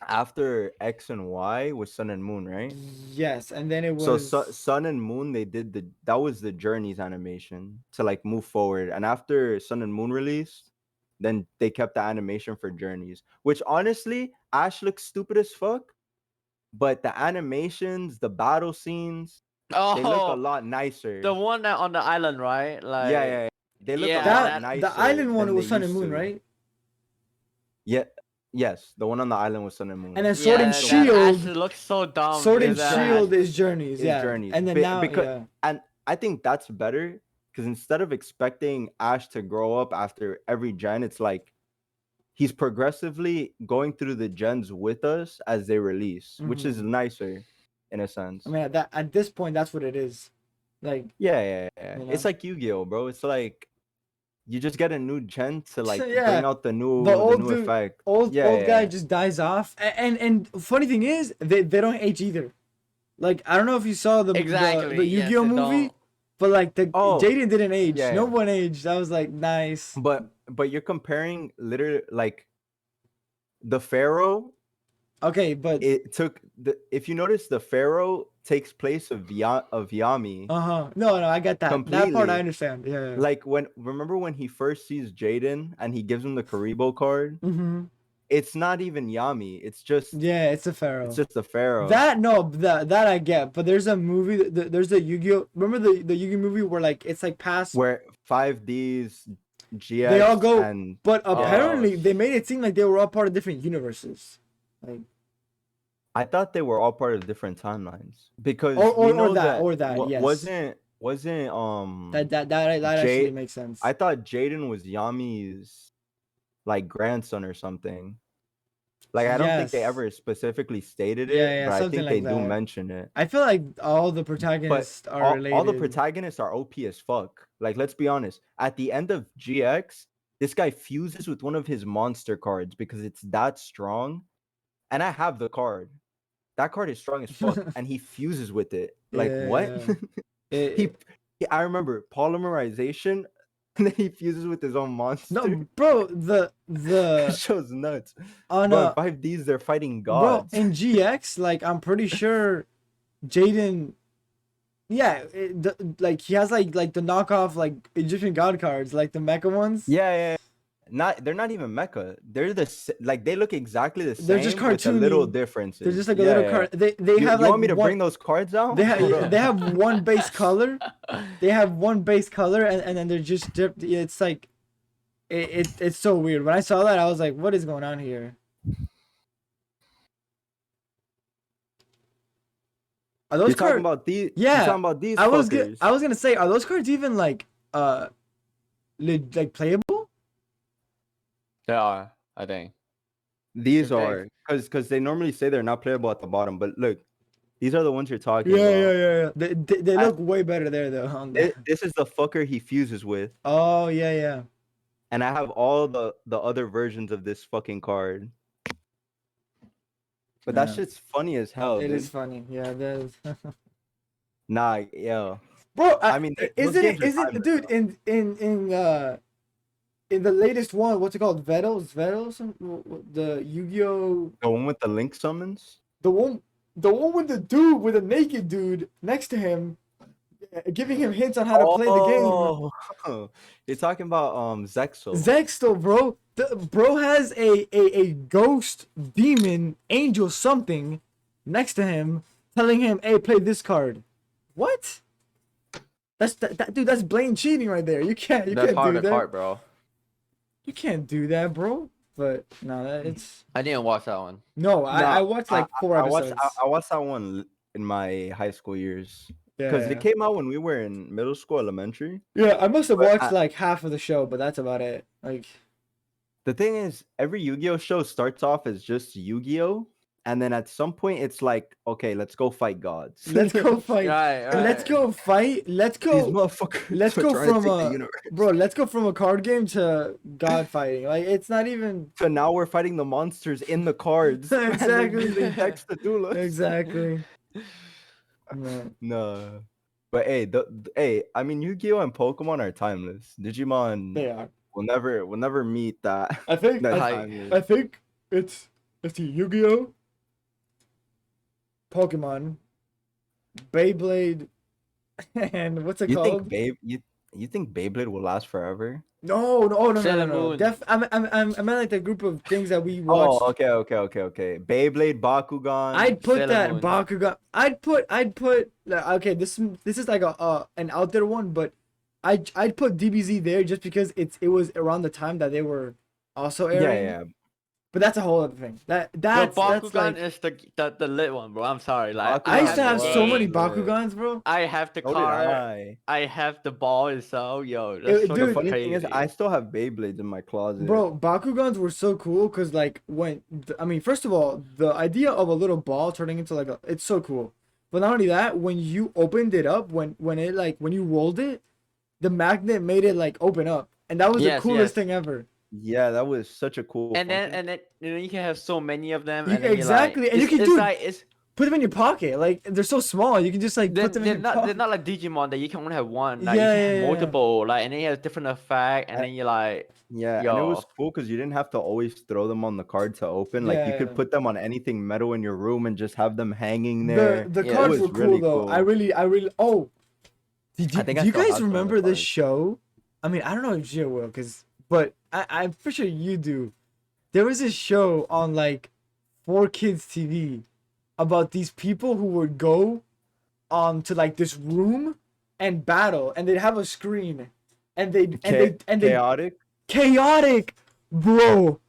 after X and Y was Sun and Moon, right? Yes, and then it So was Sun and Moon, they did that was the Journeys animation to like move forward. And after Sun and Moon released, then they kept the animation for Journeys, which honestly, Ash looks stupid as fuck, but the animations, the battle scenes, they look a Oh, lot nicer. the one that on the island, right? Like, Yeah. They look yeah, a lot that nicer. the island one than was they Sun and used Moon, to. right? Yeah, yes, the one on the island was Sun and Moon. And then Sword and that Shield. actually looks so dumb. Sword with and that Shield Ash. is Journeys, Is yeah. Journeys. And then because and I think that's better because instead of expecting Ash to grow up after every gen, it's like he's progressively going through the gens with us as they release, which is nicer in a sense. I mean, at this point, that's what it is. Like, Yeah. You It's know? like Yu-Gi-Oh, bro. It's like you just get a new gen to like Yeah. bring out the new dude, effect. old guy just dies off. And funny thing is, they don't age either. Like, I don't know if you saw the Exactly. Yes, Yu-Gi-Oh they movie, don't. but like Jaden didn't age. Yeah. No one aged. I was like, nice. But you're comparing literally like the Pharaoh. Okay, but It took if you notice the Pharaoh takes place of Yami. No, I get that. That part I Completely. understand. Yeah. Like remember when he first sees Jaden and he gives him the Karibo card? Mm-hmm. It's not even Yami. It's just Yeah, it's a Pharaoh. It's just the Pharaoh. That I get, but there's a movie. There's a Yu-Gi-Oh. Remember the Yu-Gi movie where like it's like past where 5Ds, GX, they all go, and but apparently yes. they made it seem like they were all part of different universes. Like I thought they were all part of different timelines because or we know that yes. wasn't that actually Jade- makes sense. I thought Jaden was Yami's like grandson or something. Like I don't think they Yes. ever specifically stated it, Yeah, but I something think like they do that. mention it. I feel like all the protagonists are all, related. all the protagonists are OP as fuck. Like let's be honest. At the end of GX, this guy fuses with one of his monster cards because it's that strong. And I have the card. That card is strong as fuck, and he fuses with it. Like what? I remember polymerization, and then he fuses with his own monster. No, bro, the That show's nuts. on Bro, 5Ds they're fighting gods. Bro, in GX, like I'm pretty sure Jaden, yeah, like he has like the knockoff like Egyptian god cards, like the mecha ones. Yeah. They're not even mecha. They're they look exactly the same. They're just with the little cartoony. differences. They're just like a little card. They You have like want me to one, bring those cards out? They have one base color. They have one base color, and then they're just dipped. It's like, it's so weird. When I saw that, I was like, what is going on here? Are those You're talking cards? about these. Yeah, You're talking about these I was fuckers. gonna say, are those cards even like like playable? They are, I think. These Okay. are because they normally say they're not playable at the bottom, but look, these are the ones you're talking Yeah, about. yeah. They look way better there though. On that. This is the fucker he fuses with, Oh yeah. and I have all the other versions of this fucking card. But that Yeah. shit's funny as hell, It dude. is funny. Yeah, that is. Nah, yeah. Bro, I mean, those games are timeless, dude though. in the latest one, what's it called? Vettel, the Yu-Gi-Oh, The one with the link summons. the one with the dude with a naked dude next to him, giving him hints on how to play the game. Oh, you're talking about Zexel. Zextel, bro. The bro has a ghost demon angel something next to him, telling him, "Hey, play this card." What? That's that dude. That's blatant cheating right there. You can't That's do hard that. to cart, bro. You can't do that, bro. But no, it's I didn't watch that one. no. Nah, I watched like 4 episodes. I watched that one in my high school years Yeah, because yeah. it came out when we were in middle school, elementary. Yeah, I must have But watched like half of the show, but that's about it. Like, The thing is, every Yu-Gi-Oh show starts off as just Yu-Gi-Oh, and then at some point it's like, okay, let's go fight gods. let's go fight. Right. Let's go fight. Let's These go. motherfuckers. Let's are go trying to from take the universe. bro. Let's go from a card game to god fighting. Like, it's not even So now we're fighting the monsters in the cards. and they're Exactly. using decks to duel us. exactly. No. No. But hey, I mean, Yu-Gi-Oh and Pokemon are timeless. Digimon They are. will never meet that. I think. that I- timeless. I think it's the Yu-Gi-Oh, Pokemon, Beyblade, and what's it You called? think you think Beyblade will last forever? No. Sailor Moon. I meant like the group of things that we Oh, watched. okay. Beyblade, Bakugan. I'd put Sailor that Moon. Bakugan. I'd put. Okay, this is like an out there one, but I'd put DBZ there just because it was around the time that they were also airing. yeah. But that's a whole other thing. That's The Bakugan like. is the lit one, bro. I'm sorry. Like I used to have Bakugan so was many lit. Bakugans, bro. I have the So did card. I. I have the ball itself. Yo, that's Dude, so The funny thing crazy. is, I still have Beyblades in my closet. Bro, Bakugans were so cool because like I mean, first of all, the idea of a little ball turning into like it's so cool. But not only that, when you opened it up, when it like when you rolled it, the magnet made it like open up, and that was the Yes, coolest yes. thing ever. Yeah, that was such a cool. and then function. you can have so many of them. You- And then exactly, You're like, and you it's- can it's do- like it's Put them in your pocket, like they're so small. You can just like put them in your they're pocket. not like Digimon that you can only have one. Like Yeah, you can yeah, have multiple. Like and then you have different effect. And then you're like, Yeah, and it was Yo. cool because you didn't have to always throw them on the card to open. Like you Yeah. could put them on anything metal in your room and just have them hanging there. The Yeah, it cards was were cool really though. cool. I really. Oh, did you, I think do I you still have guys some of the remember this cards. show? I mean, I don't know if Gio will, but I'm pretty sure you do. There was this show on like 4Kids TV about these people who would go to like this room and battle, and they'd have a screen, and they chaotic, bro.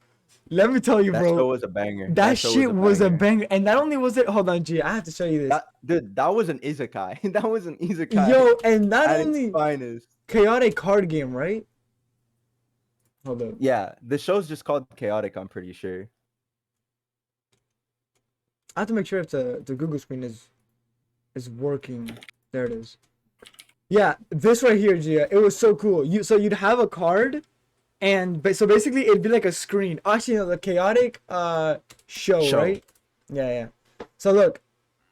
Let me tell you, That bro. show was a banger. That show shit was a banger. banger, and not only was it. Hold on, G. I have to show you this. That was an isekai. That was an isekai. Yo, and not at only its finest. chaotic card game, right? Hold up. Yeah, the show's just called Chaotic. I'm pretty sure. I have to make sure if the Google screen is working. There it is. Yeah, this right here, Gia. It was so cool. You'd have a card, so basically it'd be like a screen. Actually, no, the chaotic show, right? Yeah. So look,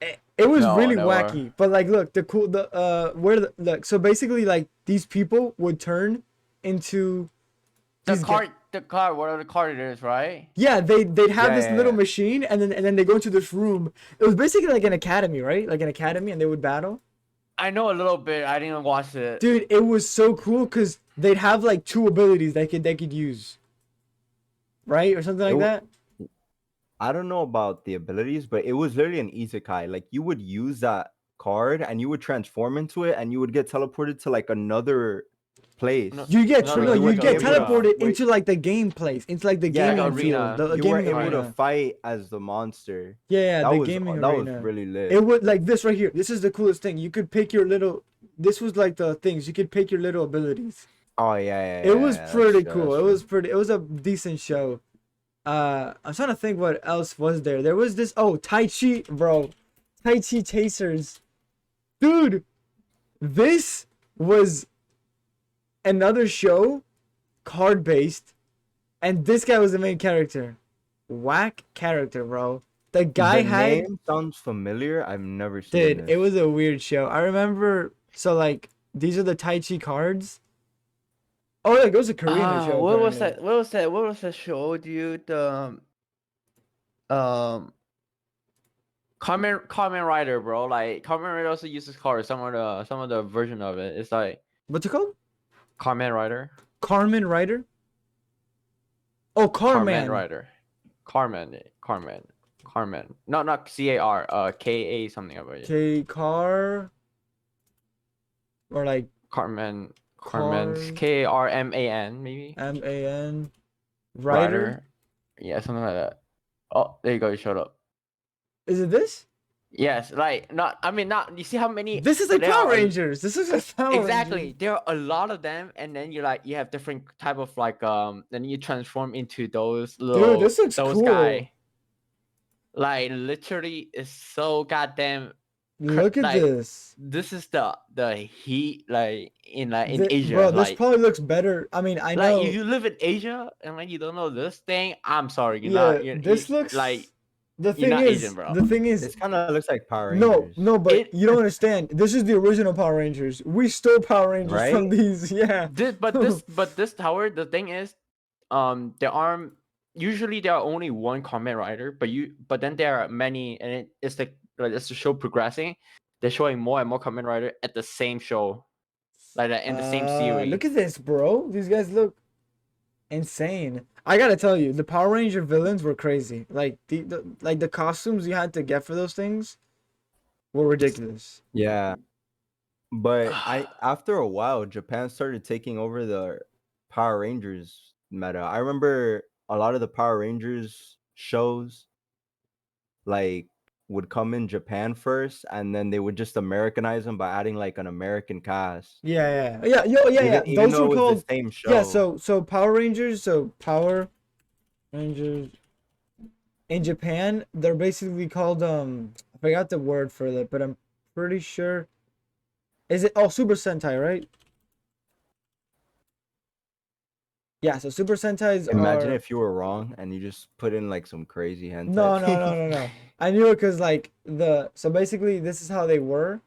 it was No, really never. wacky. But like, look, look. So basically, like these people would turn into the these card, whatever the card it is, right? Yeah, they'd have Yeah, this yeah, little yeah. machine, and then they go into this room. It was basically like an academy, right? Like an academy, and they would battle. I know a little bit. I didn't watch it. Dude, it was so cool because they'd have like 2 abilities they could use, right, or something like It that. I don't know about the abilities, but it was literally an isekai. Like you would use that card and you would transform into it, and you would get teleported to like another place. No, You get no, no, no, you like get a teleported wait. into like the game place, into like the Yeah, gaming like field, arena. the You were gaming able arena. to fight as the monster. Yeah, That the was gaming that was arena. really lit. It would like this right here. This is the coolest thing. You could pick your little. This was like the things you could pick your little abilities. Oh yeah, It was that's pretty true, cool. that's It was true. pretty. It was a decent show. I'm trying to think what else was there. There was this. Oh, Tai Chi, bro. Tai Chi Chasers, dude. This was another show, card based, and this guy was the main character. Whack character, bro. The guy The had. name sounds familiar. I've never seen Dude, this. it was a weird show. I remember. So like, these are the Tai Chi cards. Oh, like it was a Korean show. What was Apparently. that? What was that? What was that show, dude? The um, Kamen Rider, bro. Like Kamen Rider also uses cards. Some of the version of it. It's like What's it called? Kamen Rider. Carmen Rider. Oh, Carmen Carman. Rider. Carmen. No, not CAR. KA something about it. K Car. Or like Carmen. Car. KRMAN maybe. MAN. Rider. Yeah, something like that. Oh, there you go. You showed up. Is it this? Yes, like not. I mean, not. You see how many? This is like there Power are a- Rangers. This is like Power Exactly. Rangers. There are a lot of them, and then you have different type of like then you transform into those little this looks those cool. guy. Like literally, it's so goddamn. Look at like, this. This is the heat like in Asia. Bro, this like probably looks better. I mean, I like know. if you live in Asia and like you don't know this thing, I'm sorry, you're Yeah, not. this you, looks like the you're thing not is Asian, bro. the thing is This kind of looks like Power no, Rangers. no, but It- you don't understand. This is the original Power Rangers. We stole Power Rangers Right? from these. Yeah. But this tower, the thing is, there are usually there are only one Kamen Rider, but then there are many, and it's like as the show progressing, they're showing more and more Kamen Rider at the same show, like that in the same series. Look at this, bro. These guys look insane. I gotta tell you, the Power Ranger villains were crazy. Like the costumes you had to get for those things were ridiculous. Yeah, but after a while, Japan started taking over the Power Rangers meta. I remember a lot of the Power Rangers shows like would come in Japan first, and then they would just Americanize them by adding like an American cast. Yeah. Yeah. Even Those though were it was called the same show. yeah. So Power Rangers. So Power Rangers in Japan, they're basically called I forgot the word for that, but I'm pretty sure. Is it Super Sentai, right? Yeah, so Super Sentais Imagine are if you were wrong and you just put in like some crazy hentai. no. I knew it because like so basically this is how they were.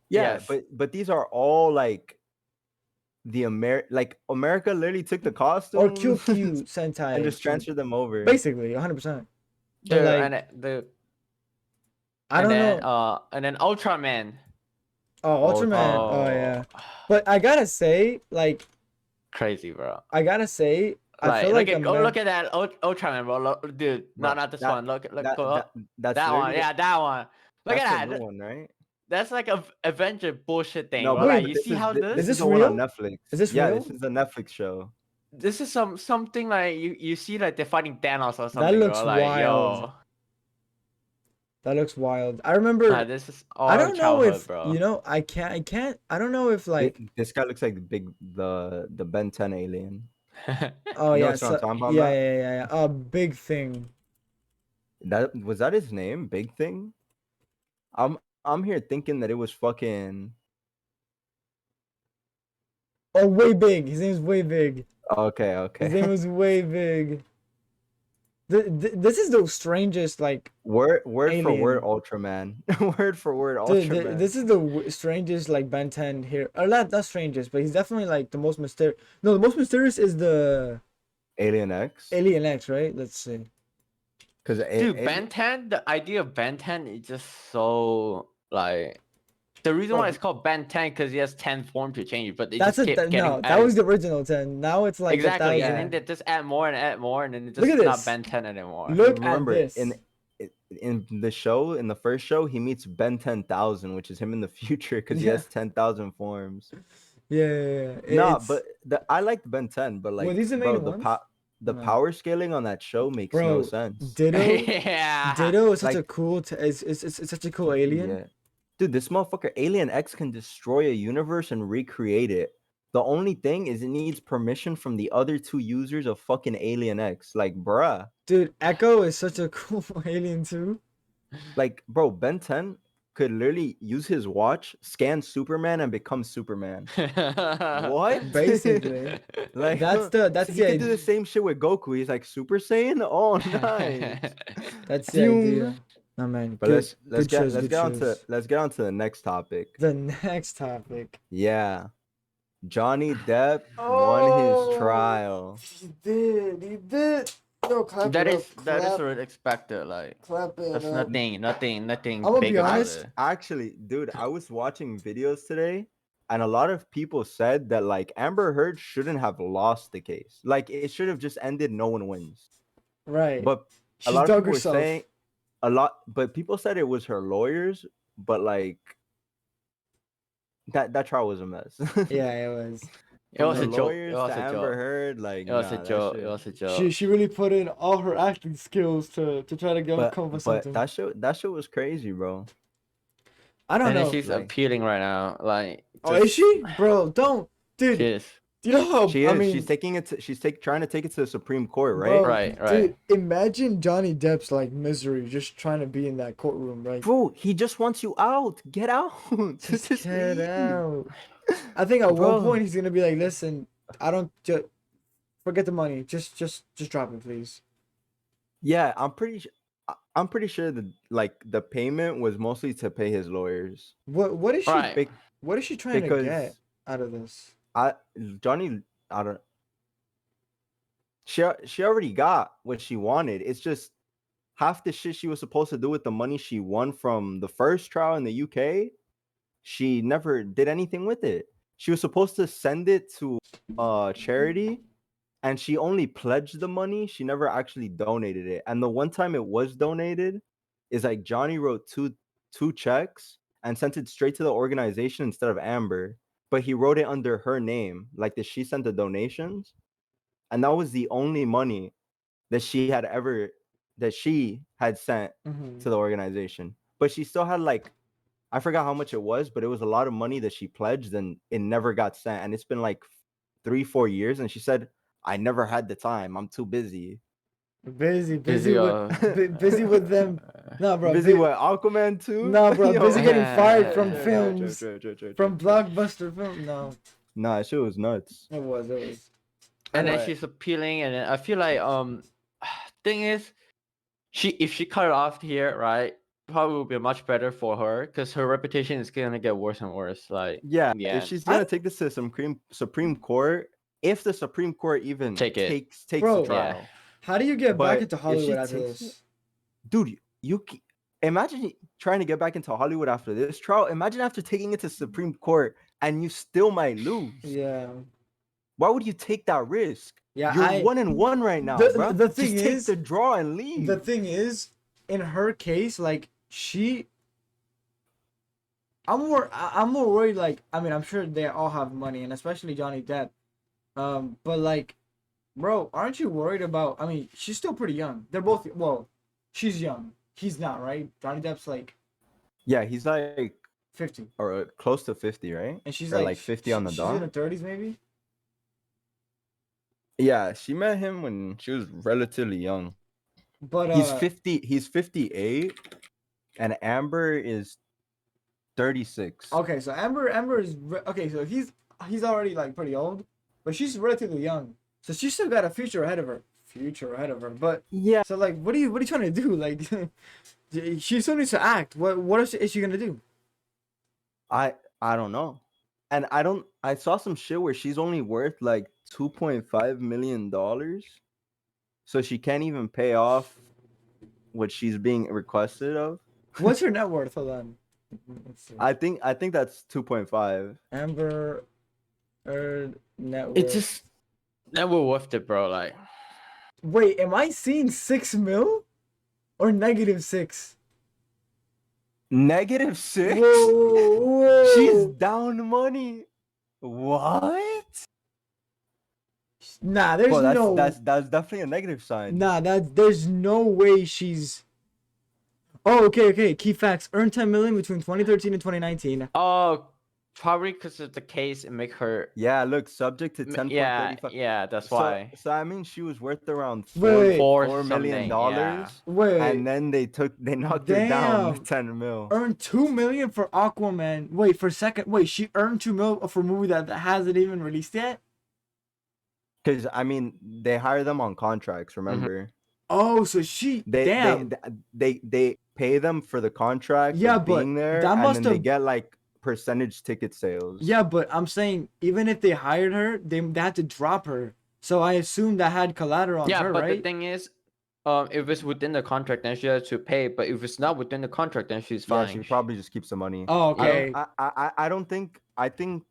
Yeah, Yes. but these are all like the America literally took the costumes Or QQ Sentai. and just transferred them over. Basically, 100%. But Dude, like, and the I don't know. and then Ultraman. Oh, Ultraman. Oh, yeah. But I gotta say, like, Crazy, bro. I feel like look at that Ultraman, bro. Dude, Bro, not this that- one. Look, that, go up. that's That one, literally yeah, that one. Look that's at the that. new one, right? That's like a Avenger bullshit thing, No, bro. but Like, wait, you this see is how thi- this? this this is the one on real? Netflix. Is this yeah, real? this is a Netflix show. This is something like you see like they're fighting Thanos or something. That looks bro. Like, wild. yo, That looks wild. I remember. nah, this is I our don't know childhood, if bro. you know. I can't. I don't know if like. This guy looks like the Ben 10 alien. Oh You know yeah. what I'm talking about, yeah, Matt? yeah. A big thing. That his name? Big Thing? I'm here thinking that it was fucking Oh, way big. His name's way big. okay. His name was way big. This is the strangest like. Word for word Alien. Ultraman. Word for word Dude, Ultraman. this is the strangest like Ben 10 here. Or not strangest, but he's definitely like the most mysterious. No, the most mysterious is the Alien X. Alien X, right? Let's see. Because Dude, Ben 10, the idea of Ben 10 is just so like the reason why Bro. it's called Ben 10 because he has 10 forms to change, but they That's just it. kept No, getting that was added. the original 10. Now it's like Exactly, 1,000. and then they just add more, and then it's Look just at not this. Ben 10 anymore. Look remember at this. in the show, in the first show, he meets Ben 10,000, which is him in the future because he Yeah. has 10,000 forms. Nah, It's but I liked Ben 10, but Were like, these the bro, main ones? the No. power scaling on that show makes no Bro, sense. Ditto. Yeah. Ditto is such a Like, cool. It's such a cool alien. yeah, dude, this motherfucker Alien X can destroy a universe and recreate it. The only thing is, it needs permission from the other two users of fucking Alien X. Like, bruh, Dude, Echo is such a cool alien too. like, bro, Ben 10 could literally use his watch, scan Superman, and become Superman. What? Basically, Like, that's he could do idea. the same shit with Goku. He's like Super Saiyan. Oh, nice. That's the Phew. idea. No man, But good let's good shows, let's good get on to shows. the next topic. The next topic. Yeah, Johnny Depp won his Oh, trial. he did. No, clap that it is up, that is clap, what expected. Like clap it that's up. nothing I'm gonna big be about honest. it. Actually, dude, I was watching videos today, and a lot of people said that like Amber Heard shouldn't have lost the case. Like, it should have just ended, no one wins. Right. But a She's lot of dug people were herself. saying but people said it was her lawyers, but like that trial was a mess. Yeah, it was. It From was the a joke. It lawyers was to a Amber joke. Heard, like, It was a nah, that joke. It shit. was a joke. She really put in all her acting skills to try to come up with something. That shit was crazy, bro. I don't And then know. she's Like, appealing right now. Like, Oh, is just- she? Bro, don't, dude. She is. You know how she I is. mean, She's taking it. Trying to take it to the Supreme Court, right? bro, Right, dude. right. Imagine Johnny Depp's like misery just trying to be in that courtroom, right? Bro, he just wants you out. Get out. Just get leave. out. I think at Bro. one point he's gonna be like, "Listen, I don't just forget the money. Just drop it, please." Yeah, I'm pretty sure that like the payment was mostly to pay his lawyers. What is she? Right. Be- What is she trying to because get out of this? Johnny, I don't. She already got what she wanted. It's just half the shit she was supposed to do with the money she won from the first trial in the UK. She never did anything with it. She was supposed to send it to charity, and she only pledged the money. She never actually donated it. And the one time it was donated is like Johnny wrote two checks and sent it straight to the organization instead of Amber, but he wrote it under her name, like that she sent the donations. And that was the only money that she had sent Mhm. to the organization. But she still had like, I forgot how much it was, but it was a lot of money that she pledged and it never got sent. And it's been like 3-4 years. And she said, I never had the time. I'm too busy. Busy Busy, with them. Nah, bro. Busy with Aquaman too? Nah, bro. Yo. Busy getting fired from True, films, from blockbuster film. No, Nah, that shit was nuts. it was. And then But- she's appealing, and then I feel like thing is, if she cut it off here, right, probably would be much better for her because her reputation is gonna get worse and worse. Like, Yeah, in the if end. she's gonna take this to the Supreme Court, if the Supreme Court even Take it. takes Bro, the trial. Yeah. How do you get back But into if she Hollywood after takes this? Dude, imagine trying to get back into Hollywood after this trial. Imagine after taking it to Supreme Court and you still might lose. Yeah. Why would you take that risk? Yeah, You're 1-1 right now, the- bro. the thing Just is- take the draw and leave. The thing is, in her case, like I'm more worried. Like, I mean, I'm sure they all have money, and especially Johnny Depp. But like, bro, aren't you worried about? I mean, she's still pretty young. They're both. Well, she's young. He's not, right? Johnny Depp's like Yeah, he's like 50, or close to 50, right? and she's Or like, like 50 on the she's in her dot. 30s, maybe. Yeah, she met him when she was relatively young. But He's 50. He's 58, and Amber is 36. Okay, so Amber is okay. So he's already like pretty old, but she's relatively young, so she's still got a future ahead of her. But Yeah, so like, what are you trying to do? Like, she still needs to act. What is she gonna do? I don't know. And I saw some shit where she's only worth like $2.5 million. So she can't even pay off what she's being requested of. What's her net worth? Hold on. Let's see. I think that's 2.5. Amber Heard net worth. It's just never worth it, bro. Like, Wait, am I seeing 6 mil or -6? -6? Whoa. She's down money. What? Nah, there's Well, no. that's definitely a negative sign. Nah, there's no way she's. Oh, okay. Key facts: earned 10 million between 2013 and 2019. Oh, probably because of the case, it make her. Yeah, look, subject to 10.35. Yeah, that's So, why. so I mean, she was worth around Wait. Four $4 million, something, yeah. Wait, and then they knocked her down to damn. 10 mil. Earned 2 million for Aquaman. Wait, for second. Wait, she earned 2 mil for a movie that hasn't even released yet. Because I mean, they hire them on contracts. Remember, Oh, so she. they Damn. they pay them for the contract Yeah, of being but there, that and must then they have. get like percentage ticket sales. Yeah, but I'm saying even if they hired her, they had to drop her. So I assume that had collateral on Yeah, her, but right? the thing is, if it's within the contract, then she has to pay. But if it's not within the contract, then she's Yeah, fine. she probably just keeps the money. Oh, okay. I don't think. I think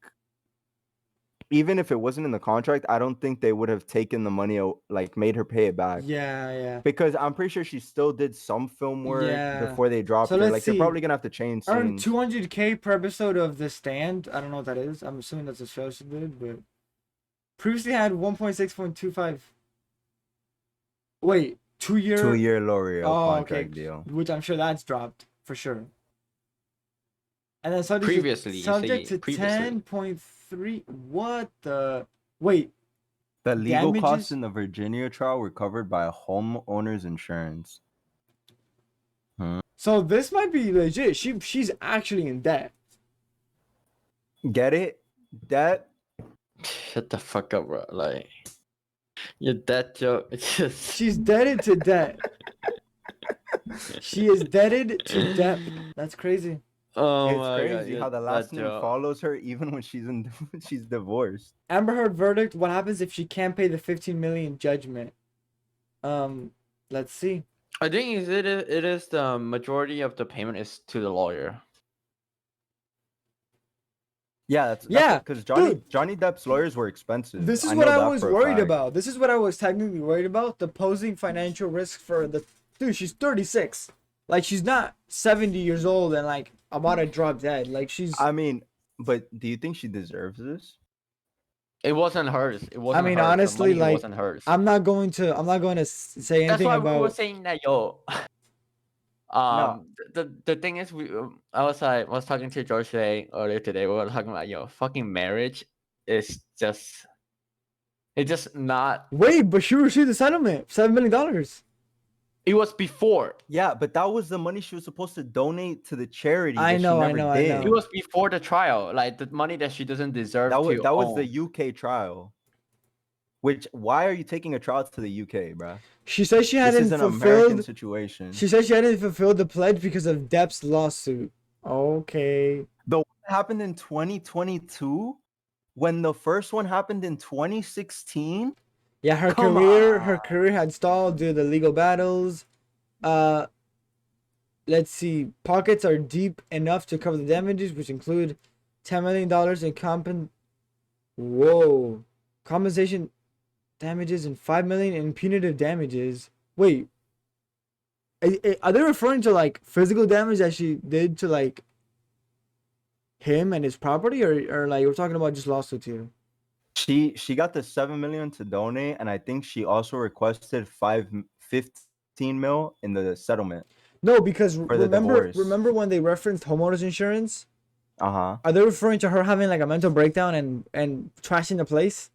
even if it wasn't in the contract, I don't think they would have taken the money, like made her pay it back. Yeah. Because I'm pretty sure she still did some film work Yeah. before they dropped So her. let's Like see. they're probably gonna have to change Earned scenes. 200K per episode of The Stand. I don't know what that is. I'm assuming that's a show she did, but previously had 1.6.25. Wait, 2 year. 2-year L'Oreal Oh, contract okay. deal. Which I'm sure that's dropped for sure. And then subject Previously, subject to previously. 10.3. What the? Wait. The legal Damages? costs in the Virginia trial were covered by a homeowner's insurance. So this might be legit. She's actually in debt. Get it? That Shut the fuck up, bro. Like, your dad joke. It's just. She's indebted to debt. She is indebted to debt. That's crazy. Oh it's my crazy God, how the that last name joke. follows her even when she's divorced. Amber Heard verdict. What happens if she can't pay the 15 million judgment? Let's see. I think it is the majority of the payment is to the lawyer. Yeah, because dude. Johnny Depp's lawyers were expensive. This is I what know I that was for a worried fact. about. This is what I was technically worried about. The posing financial risk for the dude. She's 36. Like she's not 70 years old and like about to drop dead. Like she's. I mean, but do you think she deserves this? It wasn't hers. It wasn't. I mean, hers. The honestly, money like wasn't hers. I'm not going to say That's anything why we were about. saying that, yo. The thing is, I was talking to George earlier today. We were talking about, yo, fucking marriage is just. It's just not. Wait, but she received the settlement, $7 million. It was before. Yeah, but that was the money she was supposed to donate to the charity. I that know, she I never know, I did. know. It was before the trial, like the money that she doesn't deserve That to was own. the UK trial. Which why are you taking a trial to the UK, bruh? She said she This hadn't is an American fulfilled. situation. She said she hadn't fulfilled the pledge because of Depp's lawsuit. Okay. The one that happened in 2022, when the first one happened in 2016. Yeah, her Come career had stalled due to the legal battles. Let's see. Pockets are deep enough to cover the damages, which include $10 million in compensation damages and $5 million in punitive damages. Wait, are they referring to like physical damage that she did to like him and his property, or like we're talking about just lawsuits here? She got the 7 million to donate, and I think she also requested 15 mil in the settlement. No, because For the divorce. remember when they referenced homeowners insurance? Uh-huh. Are they referring to her having like a mental breakdown and trashing the place?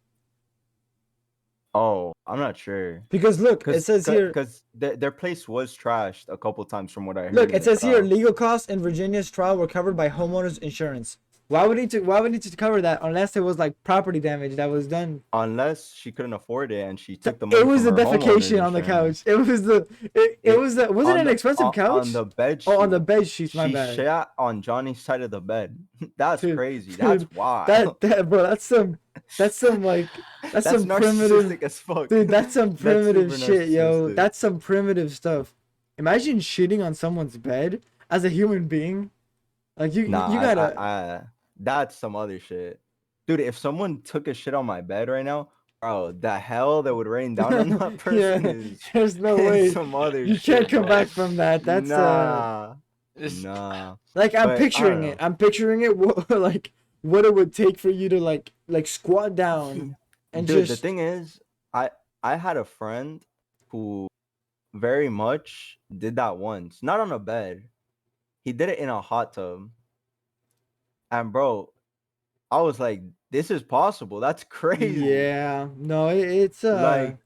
Oh, I'm not sure. Because look, it says here. Because their place was trashed a couple times from what I heard. Look, in it the says here trial. legal costs in Virginia's trial were covered by homeowners insurance. Why would need to cover that unless it was like property damage that was done? Unless she couldn't afford it and she took the money. It was the from her homeowner's defecation on the insurance. couch. It was the wasn't it an expensive couch? On the bed sheet. Oh, on the bed sheets. My She bad. shat on Johnny's side of the bed. That's Dude, crazy. dude, That's wild. That bro, that's some like that's some primitive narcissistic as fuck. dude. That's some primitive super shit, yo. narcissistic. That's some primitive stuff. Imagine shitting on someone's bed as a human being. Like you gotta. That's some other shit, dude. If someone took a shit on my bed right now, bro, the hell that would rain down on that person is there's no way. some other You shit, can't come bro. back from that. That's nah. like I'm But, I picturing don't it. I'm picturing it like what it would take for you to like squat down and Dude, the just thing is, I had a friend who very much did that once. Not on a bed. He did it in a hot tub. And bro, I was like, this is possible. That's crazy. yeah, no, it's Like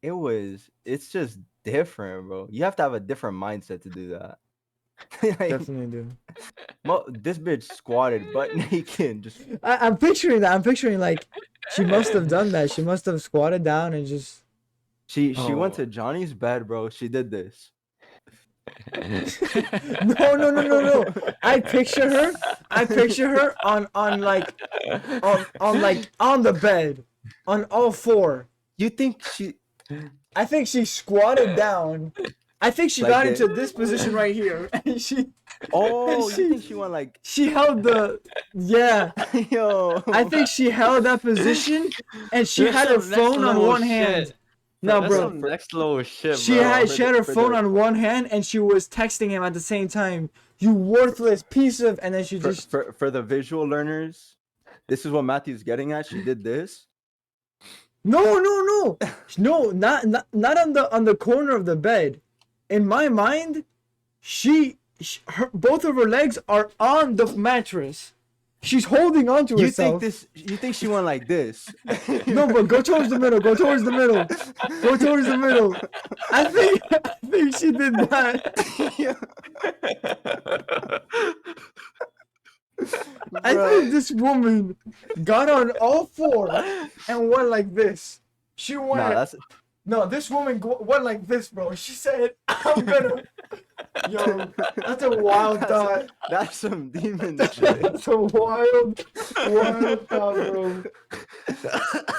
it's just different, bro. You have to have a different mindset to do that. Like, definitely do. this bitch squatted butt naked. Just I'm picturing that. I'm picturing like she must have done that. She must have squatted down and just she went Oh. to Johnny's bed, bro. She did this. no. I picture her. I picture her on like on the bed on all four. You think she I think she squatted down. I think she Like got this? into this position right here, and Oh, She- you think she went like she held the yeah. yo? I think she held that position, and she That's had her some next phone on level one shit. hand. No, That's bro. some next level shit, She bro. had her for phone the- on one hand, and she was texting him at the same time. You worthless piece of, and then she just for the visual learners, this is what Matthew's getting at. She did this. no, not on the corner of the bed. In my mind, both of her legs are on the mattress. She's holding on to You herself. think this? You think she went like this? No, but go towards the middle. Go towards the middle. Go towards the middle. I think she did that. I think this woman got on all four and went like this. She went. Nah, that's No, this woman went like this, bro. She said, "I'm gonna." Yo, that's a wild thought. that's some demon shit. That's a wild thought, bro.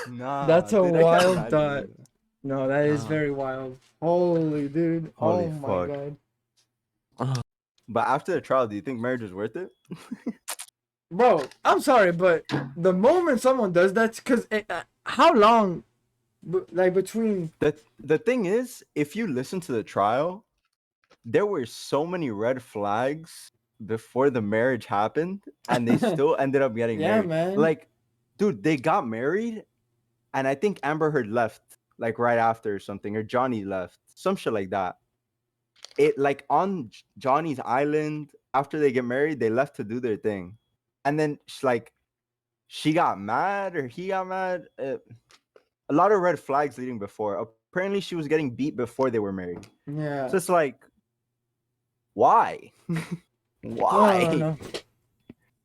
Nah, That's a dude, I can't wild imagine thought. that. No, that is Nah. very wild. Holy dude. Holy Oh my fuck. god. But after the trial, do you think marriage is worth it? Bro, I'm sorry, but the moment someone does that, because how long, like between. The thing is, if you listen to the trial, there were so many red flags before the marriage happened, and they still ended up getting Yeah, married. man. Like, dude, they got married, and I think Amber Heard left like right after or something, or Johnny left, some shit like that. It like on Johnny's island after they get married, they left to do their thing, and then she got mad or he got mad. A lot of red flags leading before. Apparently, she was getting beat before they were married. Yeah. So it's like, why? Why?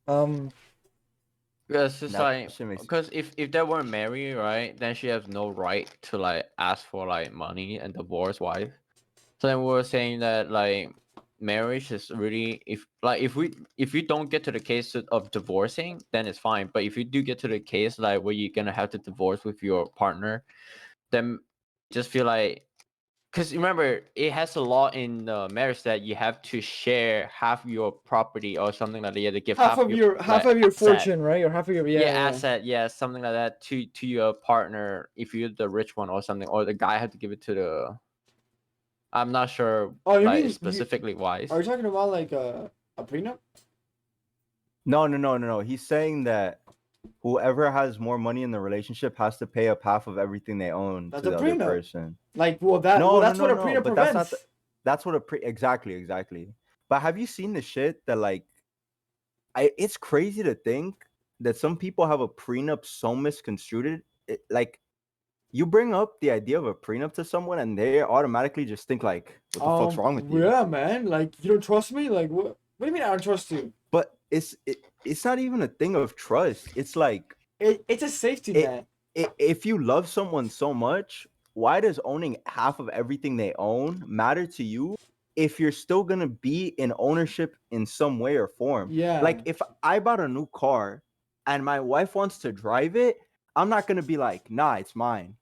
No. Because it's That like, shit makes- because if they weren't married, right, then she has no right to like ask for like money and divorce wife. So then we were saying that like marriage is really if you don't get to the case of divorcing, then it's fine. But if you do get to the case like where you're gonna have to divorce with your partner, then just feel like, because remember it has a law in marriage that you have to share half your property or something like that. You have to give half of your asset. fortune, right? Or half of your Asset, something like that to your partner if you're the rich one or something, or the guy had to give it to the. I'm not sure Oh, you like mean specifically wise. Are you talking about like a prenup? No. He's saying that whoever has more money in the relationship has to pay up half of everything they own That's to a the other prenup. person. Like, No, that's what a prenup but prevents. that's what a exactly. But have you seen the shit that like it's crazy to think that some people have a prenup so misconstrued. Like you bring up the idea of a prenup to someone and they automatically just think like, what the fuck's wrong with you? Yeah, man. Like, you don't trust me? Like, what do you mean I don't trust you? But it's not even a thing of trust. It's like It's a safety net. if you love someone so much, why does owning half of everything they own matter to you if you're still gonna be in ownership in some way or form? Yeah. Like if I bought a new car and my wife wants to drive it, I'm not gonna be like, nah, it's mine.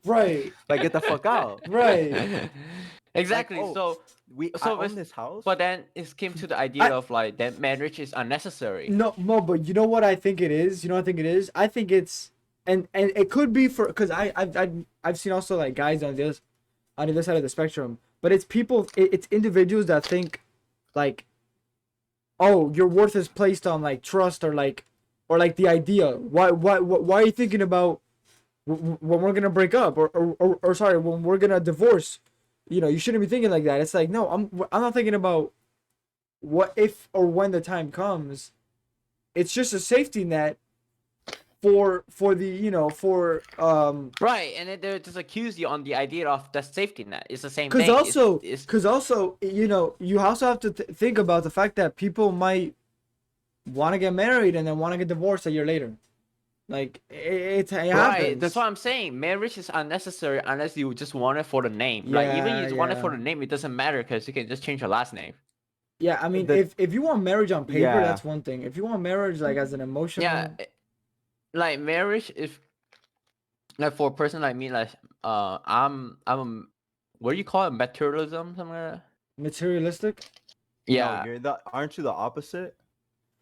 Right. Like get the fuck out. Right. Exactly. oh, So I it's- own this house. but then it came to the idea of like that marriage is unnecessary. No, but you know what I think it is? You know what I think it is? I think it's and it could be for because I've seen also like guys on the other side of the spectrum, but it's people, it's individuals that think like, oh, your worth is placed on like trust or like or like the idea. Why are you thinking about when we're gonna break up, or sorry, when we're gonna divorce? You know, you shouldn't be thinking like that. It's like, no, I'm not thinking about what if or when the time comes. It's just a safety net for the, you know, for Right, and then they just accuse you on the idea of the safety net. It's the same because thing. also It's because also, you know, you also have to think about the fact that people might want to get married and then want to get divorced a year later. Like it right. happens. That's what I'm saying. Marriage is unnecessary unless you just want it for the name. Like even Yeah, you just want it for yeah. the name, it doesn't matter because you can just change your last name. Yeah, I mean, The if you want marriage on paper, yeah. that's one thing. If you want marriage like as an emotional, Yeah, like marriage is like for a person like me, like what do you call it? Materialism, something like that. materialistic. Yeah, No, aren't you the opposite?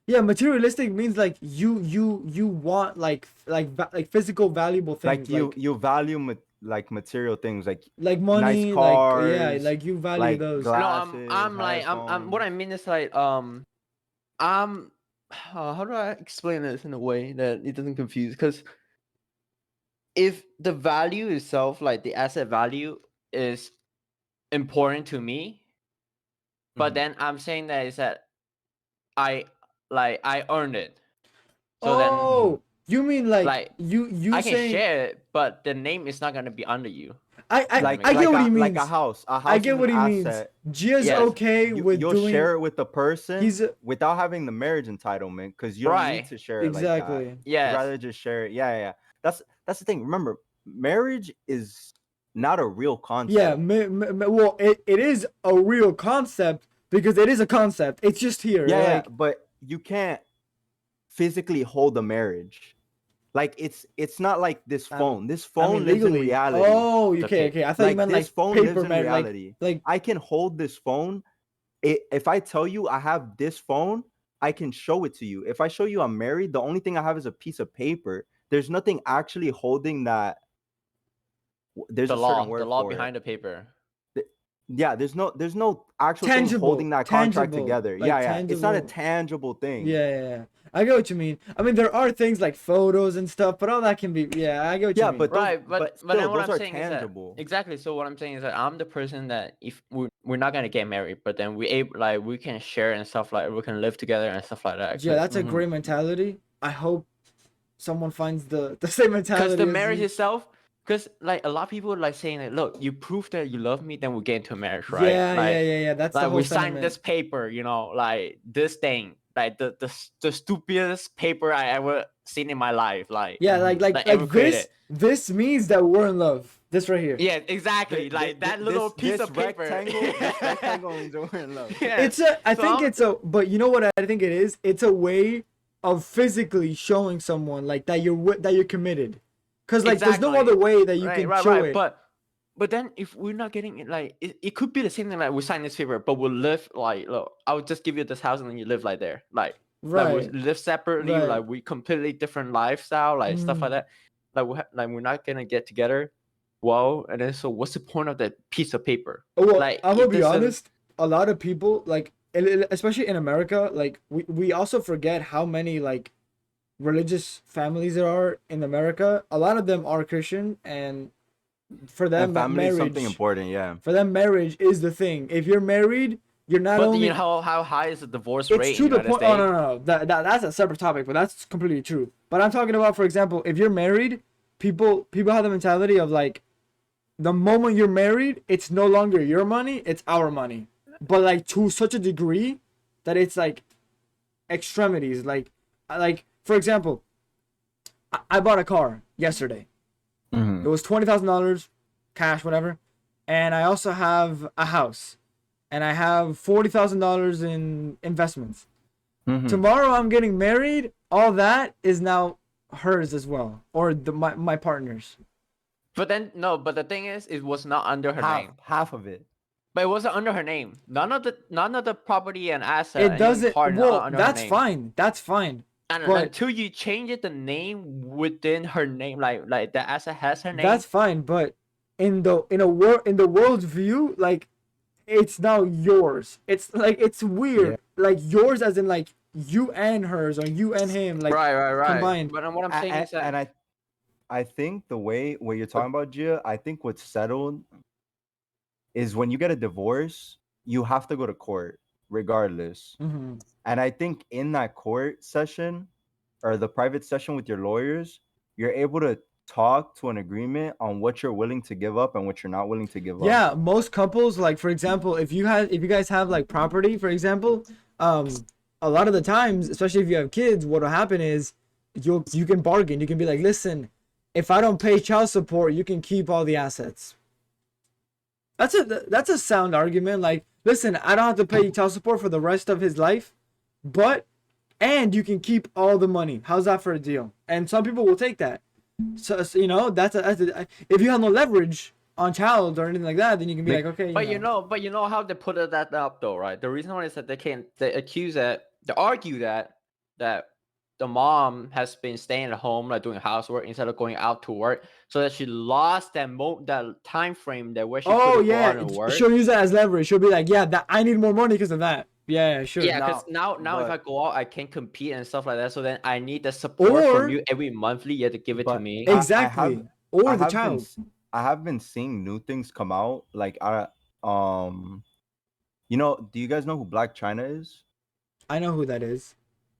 Yeah, materialistic means like you want like physical valuable things, Like you value like material things, like like nice money, like yeah, cars, like you value like those. no, glasses, I'm what I headphones. mean is like I'm how do I explain this in a way that it doesn't confuse? Because if the value itself, like the asset value, is important to me, but Mhm. then I'm saying that is that I I earned it. So then Oh, you mean like like you I can saying share it, but the name is not gonna be under you. I If I that like makes I sense. get what he like a means. house. A I house is get an what he means. asset. Gia's Yes. okay with You'll doing. share it with the person He's without having the marriage entitlement because you don't need Right. to share it like that. exactly. You'd Yes. rather just share it. Yeah, yeah, yeah. That's the thing. Remember, marriage is not a real Yeah, concept. well, it is a real concept because it is a concept. It's just here, Yeah, yeah, like but you can't physically hold a marriage. Like it's not like this phone. This I mean phone lives in legally. reality. Oh, The okay, pay. okay. I thought you Like meant this like phone lives paper in marriage, reality. like I can hold this phone. If I tell you I have this phone, I can show it to you. If I show you I'm married, the only thing I have is a piece of paper. There's nothing actually holding that. There's a certain The word law for it. behind the paper. Yeah, there's no actual thing holding tangible, that contract tangible, together. like Yeah, yeah. It's not a tangible. tangible thing. Yeah, yeah, yeah. I get what you mean. I mean, there are things like photos and stuff, but all that can be. Yeah, I get what you Yeah, mean. but those Right, but but still then what those I'm are saying is that tangible. exactly. So what I'm saying is that I'm the person that if we're not gonna get married, but then we able like we can share and stuff like we can live together and stuff like that. Yeah, that's a Mhm. great mentality. I hope someone finds the same Because mentality the as marriage you. itself, because like a lot of people like saying like, look, you prove that you love me, then we get into a marriage, right? Yeah, yeah, yeah, yeah. That's the Like whole we signed sentiment. this paper, you know, like this thing, like the stupidest paper I ever seen in my life, Yeah, Mhm. like ever like created. this means that we're in love. This right here. Yeah, exactly. Like that little piece This of paper. rectangle means that we're in love. Yeah. It's a I So think I'm it's a but you know what I think it is? It's a way of physically showing someone like that that you're committed. Cuz like there's no exactly other way that you right, can right, show right. it. But then if we're not getting it, like it could be the same thing. Like we sign this paper, but we'll live like look. I'll just give you this house and then you live like there, like we Right. live separately, Right. like we completely different lifestyle, like stuff like Mm. that. Like like we're not gonna get together. Well, and then so what's the point of that piece of paper? Well, Like I'm gonna it be doesn't. honest. A lot of people like, especially in America, like we also forget how many like religious families there are in America. A lot of them are Christian, and for And them, family is something marriage, important, yeah. for them, marriage is the thing. If you're married, you're not But you only. know how high is the divorce It's rate in to the United point. Oh States? no. That's a separate topic, but that's completely true. But I'm talking about, for example, if you're married, people have the mentality of like, the moment you're married, it's no longer your money, it's our money. But like to such a degree that it's like extremities. Like for example, I bought a car yesterday. It Mhm. was $20,000 cash, whatever. And I also have a house, and I have $40,000 in investments. Mhm. Tomorrow I'm getting married. All that is now hers as well, or my partner's. But then no, but the thing is, it was not under her name. Half of it. But it wasn't under her name. None of the property and asset, It any doesn't. part not Well, under her that's name. fine. That's fine. And But until you change it, the name within her name, like the asset has her name. that's fine. But in the world's view, like it's now yours. It's like it's weird. Yeah. Like yours as in like you and hers or you and him, like right. combined. But what I'm saying is that And I think the way what you're talking about, Gia, I think what's settled is when you get a divorce, you have to go to court regardless. Mhm. And I think in that court session or the private session with your lawyers, you're able to talk to an agreement on what you're willing to give up and what you're not willing to give up. Yeah, most couples, like for example, if you guys have like property, for example, a lot of the times, especially if you have kids, what'll happen is you can bargain. You can be like, listen, if I don't pay child support, you can keep all the assets. That's a sound argument. Like, listen, I don't have to pay child support for the rest of his life, and you can keep all the money. How's that for a deal? And some people will take that. So you know, if you have no leverage on child or anything like that, then you can be like, okay. But you know how they put that up though, right? The reason why is that they argue that the mom has been staying at home, like doing housework instead of going out to work, so that she lost that time frame that where she could go out and work. She'll use that as leverage. She'll be like, yeah, that I need more money because of that. Yeah, sure. Yeah, because now if I go out, I can compete and stuff like that. So then I need the support from you every monthly. You have to give it to me. Exactly. Or the child. I have been seeing new things come out. Like you know, do you guys know who Black China is? I know who that is.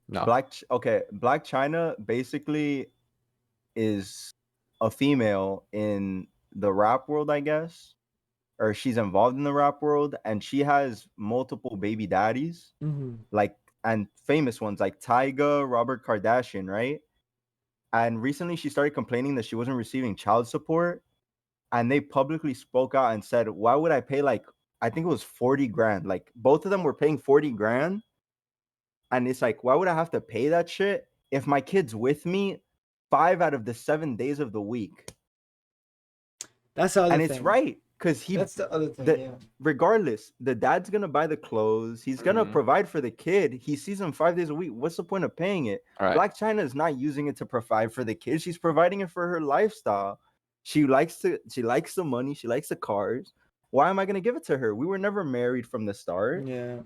No. Black China basically is a female in the rap world, I guess. Or she's involved in the rap world, and she has multiple baby daddies, like, and famous ones like Tyga, Robert Kardashian, right? And recently she started complaining that she wasn't receiving child support, and they publicly spoke out and said, why would I pay, like, I think it was 40 grand, like both of them were paying 40 grand, and it's like, why would I have to pay that shit if my kid's with me 5 out of the 7 days of the week? That's the other and thing. It's right. Because that's the other thing. Regardless, the dad's gonna buy the clothes. He's gonna provide for the kid. He sees him 5 days a week. What's the point of paying it? Right. Black China is not using it to provide for the kid. She's providing it for her lifestyle. She likes the money. She likes the cars. Why am I gonna give it to her? We were never married from the start. Yeah.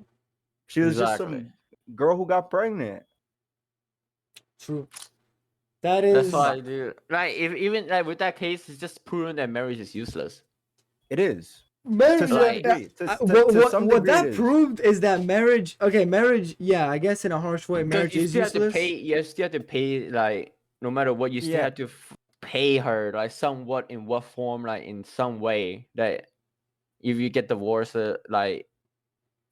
She was just some girl who got pregnant. True. That's why, dude. Like, if even like with that case, it's just proven that marriage is useless. It is. Marriage, what that proved is that marriage. Okay, marriage. Yeah, I guess in a harsh way, marriage is useless. You still have to pay. Like, no matter what, you still have to pay her. Like, somewhat in what form? Like, in some way. That if you get divorced, like,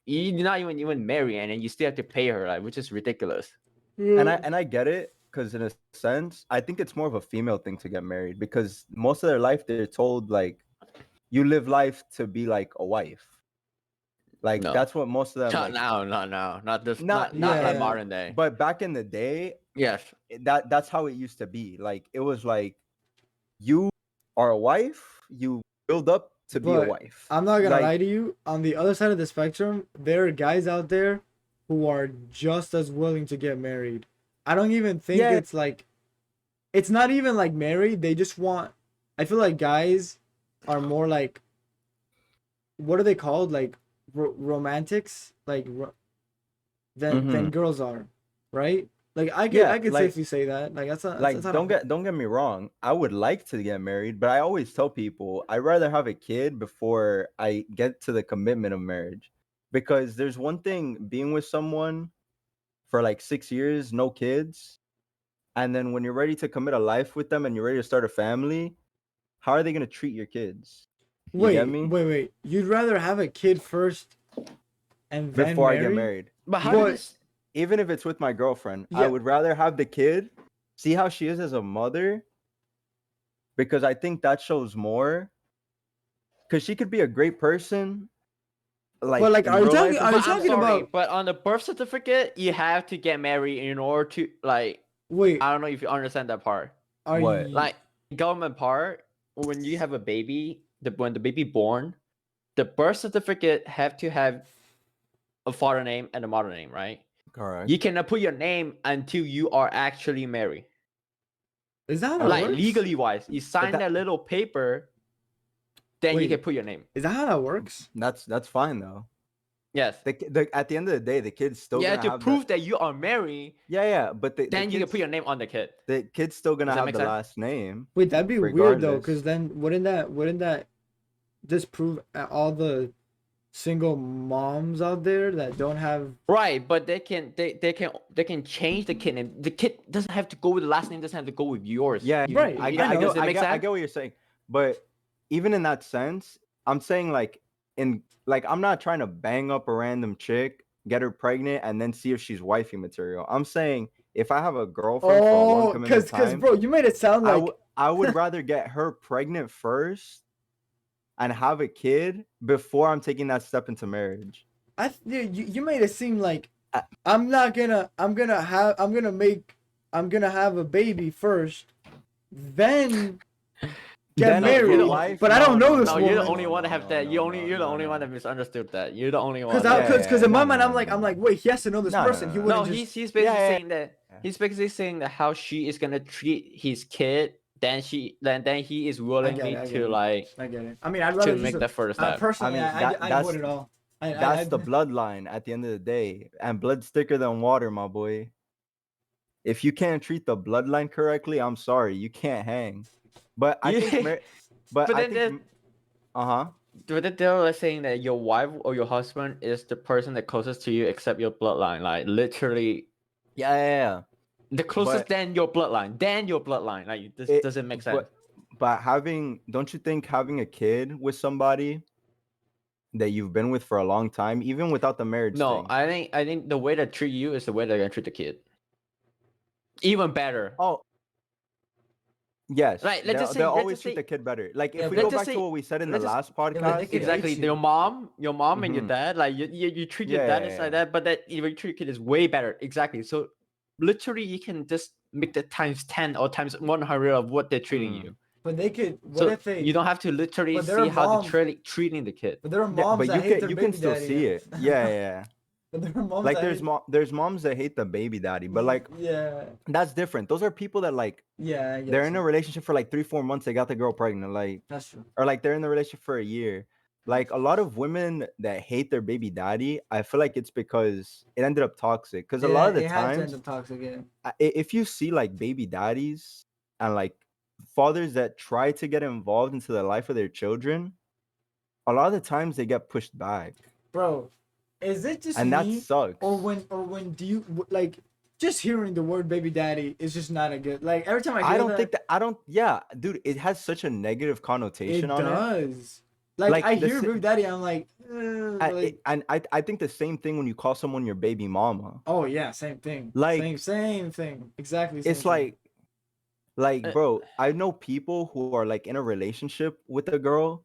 you're not even married, and then you still have to pay her. Like, which is ridiculous. And I get it. Because in a sense, I think it's more of a female thing to get married, because most of their life they're told, like, you live life to be like a wife. Like, that's what most of them. Not this. Not like modern day. But back in the day, yes, that's how it used to be. Like, it was like, you are a wife. You build up to be a wife. I'm not gonna lie to you. On the other side of the spectrum, there are guys out there who are just as willing to get married. I don't even think it's like, it's not even like married. They just want, I feel like guys are more like, what are they called? Like romantics, like than girls are, right? Like I could safely say that. Like that's not, like, don't get me wrong. I would like to get married, but I always tell people I'd rather have a kid before I get to the commitment of marriage, because there's one thing being with someone for like 6 years, no kids, and then when you're ready to commit a life with them and you're ready to start a family, how are they gonna treat your kids? You get me? Wait. You'd rather have a kid first and then before I get married. But even if it's with my girlfriend, I would rather have the kid, see how she is as a mother, because I think that shows more. Because she could be a great person. Like, but like, are you talking about? But on the birth certificate, you have to get married in order to, like. Wait, I don't know if you understand that part. Like, government part, when you have a baby, when the baby born, the birth certificate have to have a father name and a mother name, right? Correct. You cannot put your name until you are actually married. Is that how like works? Legally wise? You sign that little paper, then you can put your name. Is that how that works? That's fine though. Yes. At the end of the day, the kid's still Yeah, gonna to have prove that you are married, yeah, but the then you can kid's, put your name on the kid. the kid's still gonna Does that have make the sense? last name. Wait, that'd be weird though, regardless. because then wouldn't that disprove all the single moms out there that don't have? Right, but they can change the kid name. The kid doesn't have to go with the last name. Doesn't have to go with yours. Yeah, Right, I I get, know. Does it make I sense? get what you're saying, but even in that sense, I'm saying like I'm not trying to bang up a random chick, get her pregnant, and then see if she's wifey material. I'm saying if I have a girlfriend for a long Oh, amount of cause time, bro, you made it sound like I would rather get her pregnant first and have a kid before I'm taking that step into marriage. you made it seem like I- I'm gonna have a baby first, then get Then married. you wife? But I don't know this No, woman. you're the only one to have that. no, You're the no, only no. one that misunderstood that. You're the only one. Cause Yeah, cause in my mind no, I'm like wait, he has to know this No, no, person. no, He no. wouldn't No, just. he's basically Yeah. saying that he's basically saying that how she is gonna treat his kid, then he is willingly I get to it. like I get it. I mean, I'd rather to make just that first step. personally. I mean, I would it all. That's the bloodline at the end of the day, and blood's thicker than water, my boy. If you can't treat the bloodline correctly, I'm sorry, you can't hang. But I think, Yeah. but But I then think, but they're saying that your wife or your husband is the person that closest to you except your bloodline, like literally yeah. the closest But than your bloodline. Like this It, doesn't make sense. but don't you think having a kid with somebody that you've been with for a long time, even without the marriage No, thing? I think the way they treat you is the way they're gonna treat the kid. Even better. Oh, yes. Right, let's just say- they'll let's always just treat say- the kid better. Like Yeah, if we but go let's just back to say- what we said in the let's just- last but they podcast, could Exactly. hate you. Your mom and your Mhm. dad, like you treat your dad Yeah. like that, but that you treat your kid is way better. Exactly. So literally you can just make the times 10 or times 100 of what they're treating Mhm. you. But they could. What So if they? you don't have to literally But there are see how moms- they're treating the kid. But there are Yeah, moms but that hate their you baby can still daddy. see it. Yeah. But there are moms Like that there's hate... there's moms that hate the baby daddy, but like yeah, that's different. Those are people that like yeah. I get they're in you. a relationship for like 3-4 months, they got the girl pregnant, like, That's true. or like they're in the relationship for a year. Like a lot of women that hate their baby daddy, I feel like it's because it ended up toxic. Because a lot of the it has to end times, up toxic. Yeah. if you see like baby daddies and like fathers that try to get involved into the life of their children, a lot of the times they get pushed back, Bro, is it just and that me, sucks. or when do you like just hearing the word baby daddy is just not a good, like every time I hear I don't that, think that I don't. Yeah, dude, it has such a negative it connotation on it. does. Like I the hear sa- baby daddy, I'm like, And I think the same thing when you call someone your baby mama. oh yeah, same thing. Like- same thing. Exactly. Same It's thing. like Uh, bro, I know people who are like in a relationship with a girl,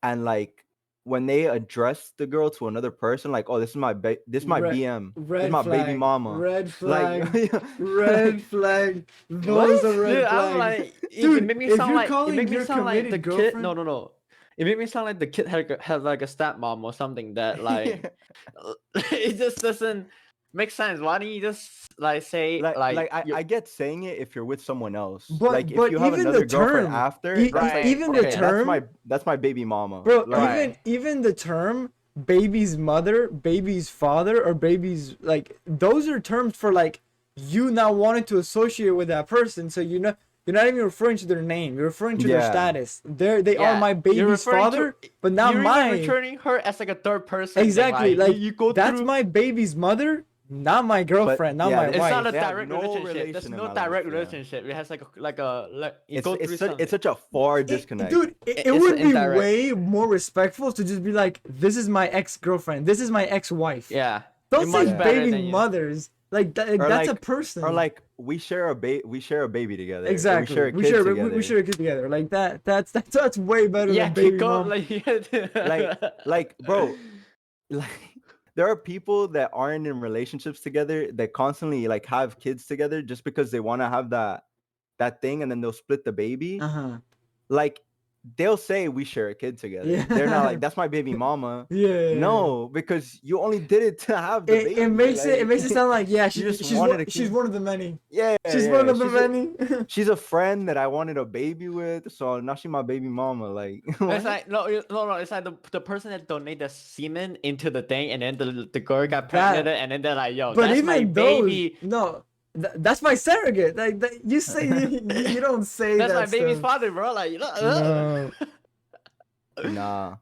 and like when they address the girl to another person, like, oh, this is my BM, this Red is my flag, baby mama. Red Like, flag, red flag. Those are red Dude, flags. I'm like, Dude, it made me if sound you're like calling it made me your sound like the committed kid. girlfriend- No. It made me sound like the kid had like a stepmom or something that like it just doesn't make sense. Why don't you just like say I get saying it if you're with someone else. But- like but if you have even the another girlfriend term, after, e- that's like, even the okay, term- that's my baby mama. Bro, Like, even the term baby's mother, baby's father, or baby's, like, those are terms for like you not wanting to associate with that person. So you're not even referring to their name. You're referring to their Yeah. status. They are Yeah, my you're baby's referring father, to- but not you're even mine. returning her as like a third person. Exactly. Like, Like you go that's through. my baby's mother, not my girlfriend, not yeah, my it's It's wife. not a They have direct no relationship. There's relation in no my direct life, yeah. relationship. It has you go through it's such a far disconnect. Dude, it It's would be indirect. way more respectful to just be like, this is my ex-girlfriend, this is my ex-wife. Yeah. Don't It's say much better baby than you. mothers. Like Or that's a like- person. Or like we share a baby together. Or exactly. we share a kid together. We share a kid together. Like that's way better Yeah, than baby kick off mom. like bro, like there are people that aren't in relationships together that constantly like have kids together just because they want to have that thing, and then they'll split the baby. Uh-huh. Like they'll say we share a kid together. Yeah. They're not like that's my baby mama. Yeah. No, because you only did it to have the baby. It makes it sound like yeah, you just she's wanted a she's kid. one of the many. Yeah, She's yeah, one of the she's a- many. she's a friend that I wanted a baby with, so now she's my baby mama. Like, It's what? like no. It's like the person that donate the semen into the thing, and then the girl got That- pregnant, and then they're like, "Yo, But that's my even those, baby. no, that's my surrogate. Like you say, you don't say That's that my baby's stuff. father, bro." Like, you know, No. Nah.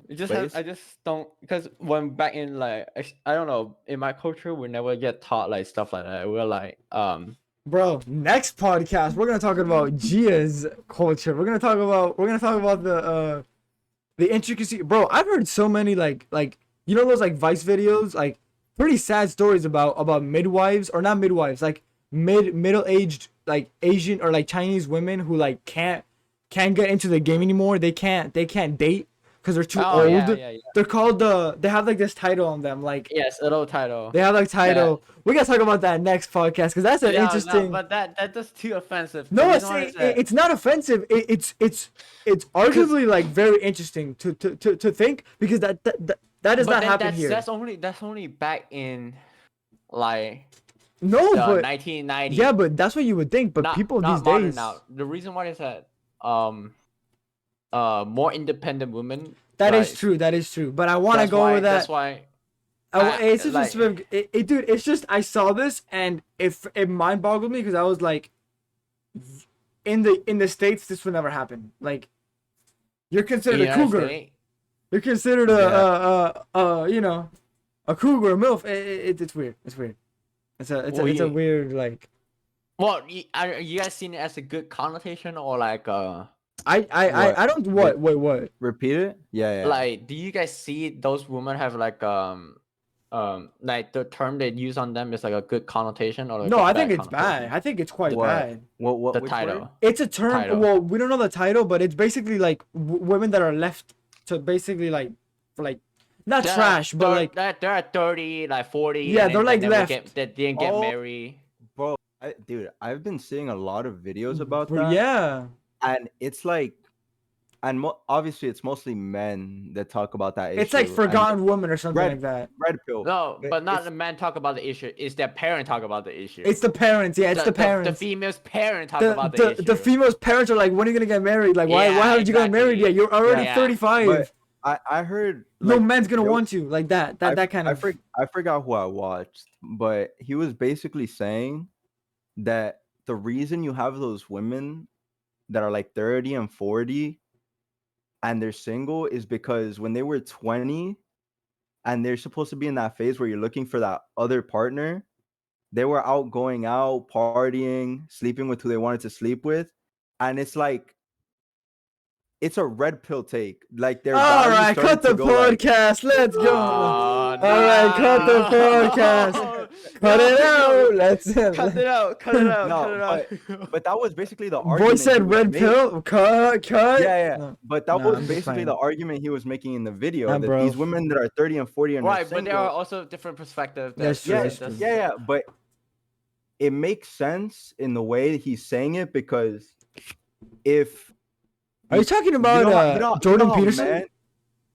it just Please? I just don't, because when back in like I don't know, in my culture we never get taught like stuff like that. We're like Bro, next podcast we're gonna talk about Gia's culture. We're gonna talk about the intricacy. Bro, I've heard so many like you know those like Vice videos, like pretty sad stories about midwives, or not midwives, like middle-aged like Asian or like Chinese women who like can't get into the game anymore. They can't date because they're too oh old. yeah. They're called they have like this title on them, like Yes, a little title. they have like title. We gotta talk about that next podcast because that's an Yeah, interesting. no, but that's just too offensive. No, The it's reason why is that- it's not offensive. It's arguably like very interesting to think, because that does but not then happen that's here. that's only back in like No, the but 1990s. yeah, but that's what you would think. But not, people not these modern days, now. The reason why is that more independent women. that is like, true. That is true. But I want to that's go why, with that. That's why. It's just like- a specific, dude. It's just I saw this and it mind boggled me, because I was like, in the States this would never happen. Like, you're considered a United cougar. States- You're considered you know, a cougar, a milf. It's weird. It's weird. It's a weird like. Well, are you guys seeing it as a good connotation or like I don't what. Repeat it? Yeah. like do you guys see those women have like like the term they use on them is like a good connotation or like No, a I think bad it's bad. connotation? I think it's quite What? bad. What? The Which title. word? It's a term. Title. Well, we don't know the title, but it's basically like women that are left to basically like for like not They're trash, but like they're at 30, like 40. Yeah, and they're, then like, they never left. they didn't get Oh. married. Bro, dude, I've been seeing a lot of videos about that. yeah. And it's like, and obviously it's mostly men that talk about that issue. It's like and forgotten woman or something red- like that. red pill. No, but not it's- the men talk about the issue. It's their parent talk about the issue. It's the parents. Yeah, it's the parents. The female's parent talk about the issue. The female's parents are like, when are you gonna get married? Like, why Yeah, haven't you gotten married exactly. yet? You're already Yeah. 35. But I heard No like, man's gonna there- want you like that. That kind of. I forgot who I watched, but he was basically saying that the reason you have those women that are like 30 and 40 and they're single is because when they were 20 and they're supposed to be in that phase where you're looking for that other partner, they were out going out, partying, sleeping with who they wanted to sleep with. And it's like, it's a red pill take. Like their All values right, started cut to the go like, podcast. Let's go. Oh, All right, cut the podcast. no. Cut it No. out. Let's. Cut it out. Cut it out. No, cut it out. but that was basically the argument. Boy said he was red making. pill. Cut. Yeah. No. But that No, was I'm just basically playing. the argument he was making in the video, Nah, that bro. these women that are 30 and 40 and Right, are but there single, are also different perspectives. That's true, yeah, that's yeah, but it makes sense in the way he's saying it, because if Are you talking you about know how- you know Jordan how Peterson? men-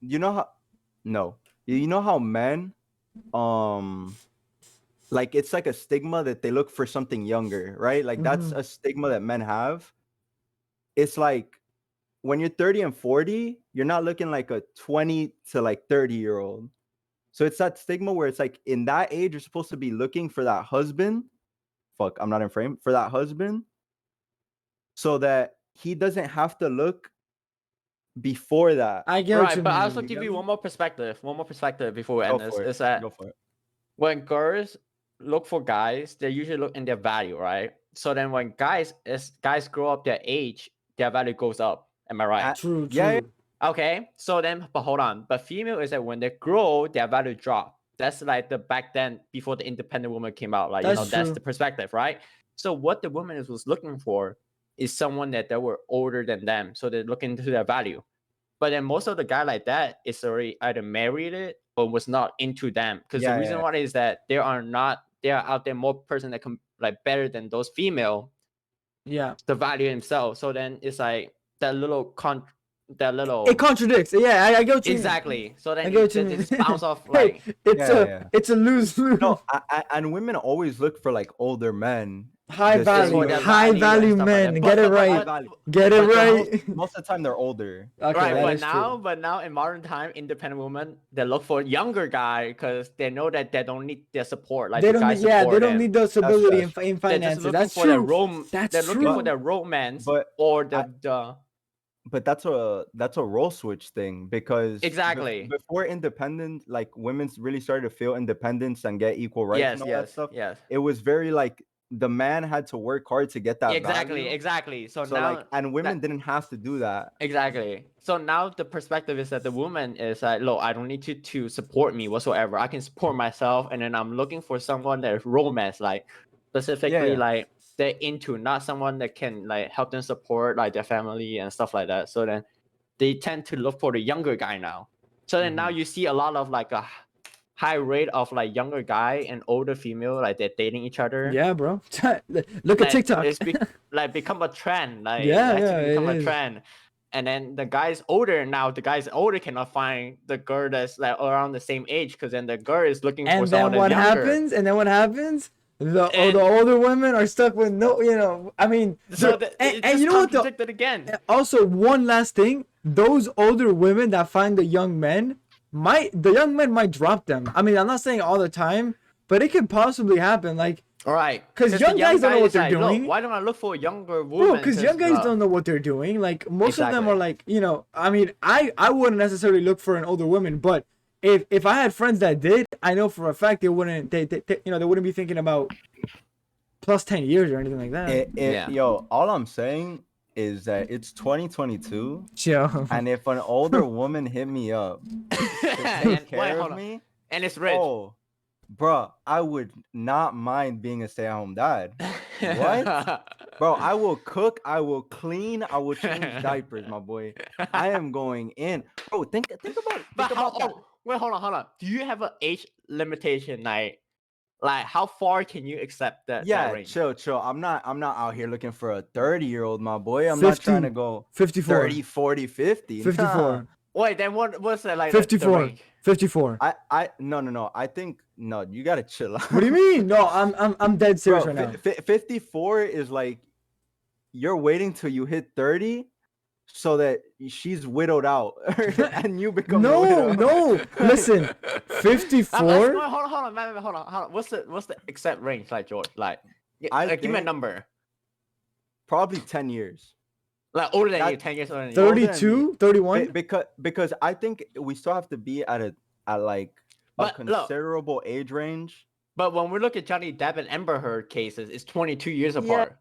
you know how no, you know how men like it's like a stigma that they look for something younger, right? Like that's Mhm. a stigma that men have. It's like when you're 30 and 40, you're not looking like a 20 to like 30-year-old. So it's that stigma where it's like in that age, you're supposed to be looking for that husband. Fuck, I'm not in frame. For that husband, so that he doesn't have to look before that. I get what Right, you but mean. I also You give get you me? one more perspective. One more perspective before we Go end this. for it. Is that Go for it. when girls look for guys, they usually look in their value, right? So then when guys grow up their age, their value goes up. Am I right? True. Yeah, Okay, so then, but hold on. But female is that when they grow, their value drop. That's like the back then before the independent woman came out. Like, That's that's true. the perspective, right? So what the woman was looking for is someone that they were older than them. So they're looking into their value. But then most of the guy like that is already either married it or was not into them. Because Yeah, the reason yeah. why is that there are out there more person that can like better than those female Yeah. to value himself. So then it's like that little It contradicts. Yeah, I get what you mean. exactly. So then I get what you they mean. just bounce off Hey, like it's a lose-lose. No, and women always look for like older men. High just value, for their high value and value stuff like that. men. But- Get it but- right. High value. Get it But right. most of the time they're older. Okay, right, that but is now, true. but now in modern time, independent women they look for a younger guy because they know that they don't need their support. Like They the don't guy need, yeah, they support don't them. need the stability that's in They're just finances. looking That's for their true. That's They're looking for true. their romance, But or I- the but that's a role switch thing because exactly. before independent, like women really started to feel independence and get equal rights Yes, and all yes, that stuff. yes. It was very like the man had to work hard to get that Exactly, value. exactly. So, So now like, and women didn't have to do that. exactly. So now the perspective is that the woman is like, look, I don't need you to support me whatsoever. I can support myself, and then I'm looking for someone that is romance, like specifically Yeah. like they're into, not someone that can like help them support like their family and stuff like that. So then they tend to look for the younger guy now. So then now you see a lot of like a high rate of like younger guy and older female like they're dating each other. Yeah, bro. Look at Like, TikTok. it's like become a trend. Like Yeah, it yeah, actually become it a is. trend. And then the guy's older now. The guy's older cannot find the girl that's like around the same age because then the girl is looking for And someone then what that's younger. happens? And then what happens? The And- older women are stuck with no, I mean, So and it's you know what? contradicted again. Also, one last thing: those older women that find the young men the young men might drop them. I mean, I'm not saying all the time, but it could possibly happen. Like, All right, 'Cause the young guys don't know guy what is they're like, "Look, doing." why don't I look for a younger woman? bro, because young guys don't know what they're doing. Like, most of them are like, I mean, I wouldn't necessarily look for an older woman, but if I had friends that did, I know for a fact they wouldn't be thinking about plus 10 years or anything like that. Yeah. Yo, all I'm saying is that it's 2022, Yo. and if an older woman hit me up to And- take care wait, of hold on. me, And it's rich. oh, bruh, I would not mind being a stay-at-home dad. What? Bro, I will cook, I will clean, I will change diapers, my boy. I am going in. Bro, think about it. But Think about that. wait, hold on. Do you have an age limitation? Like how far can you accept that? Yeah, that range? chill. I'm not out here looking for a 30-year-old, my boy. I'm not trying to 50, go 54. 30, 40, 50. 54. Wait, then what's that like? the 54. range? 54. No. I think no, you gotta chill out. What do you mean? No, I'm dead serious Bro, right now. 54 is like you're waiting till you hit 30 so that she's widowed out and you become the No, widow. no. Listen, 54. Hold on, man, hold on. What's the exact range, like George? Like, give me a think- number. Probably 10 years. Like older than you, That- 10 years older than you. 32, 31. Because I think we still have to be at like a But look- considerable age range. But when we look at Johnny Depp and Amber Heard cases, it's 22 years Yeah. apart.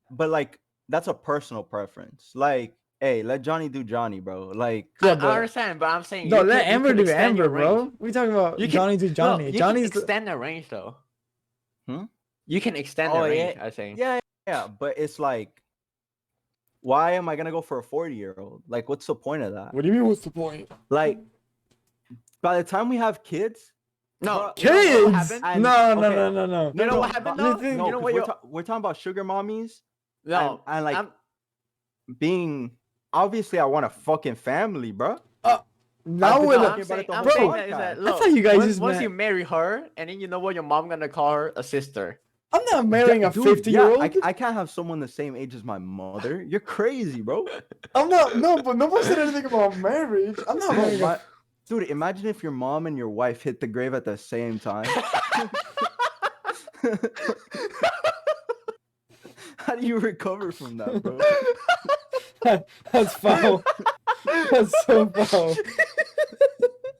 But like that's a personal preference. Like, hey, let Johnny do Johnny, bro. Like, Yeah, I but- understand, but I'm saying No, you let could- you Amber could do extend Amber, your bro. range. We talking about You can- Johnny do No, Johnny. you Johnny's can extend the range though. Hmm? You can extend Oh, the yeah. range, I think. yeah, but it's like, why am I gonna go for a 40-year-old? Like, what's the point of that? What do you mean? What's the point? Like, by the time we have kids, No, Bro, you know what Kids? happened? And- No. You know what happened but- though? think- No, You know 'cause what we're talking about sugar mommies No, and like I'm- being. Obviously, I want a fucking family, bro. Now been with talking a, I'm about saying, it the I'm whole saying podcast. that, is that I look, thought you guys once, just once met- you marry her, and then you know what your mom gonna call her a sister. I'm not marrying a Dude, 50-year-old. yeah, I can't have someone the same age as my mother. You're crazy, bro. I'm not. No, but nobody said anything about marriage. I'm not Bro, marrying a. dude, imagine if your mom and your wife hit the grave at the same time. How do you recover from that, bro? That's foul. That's so foul.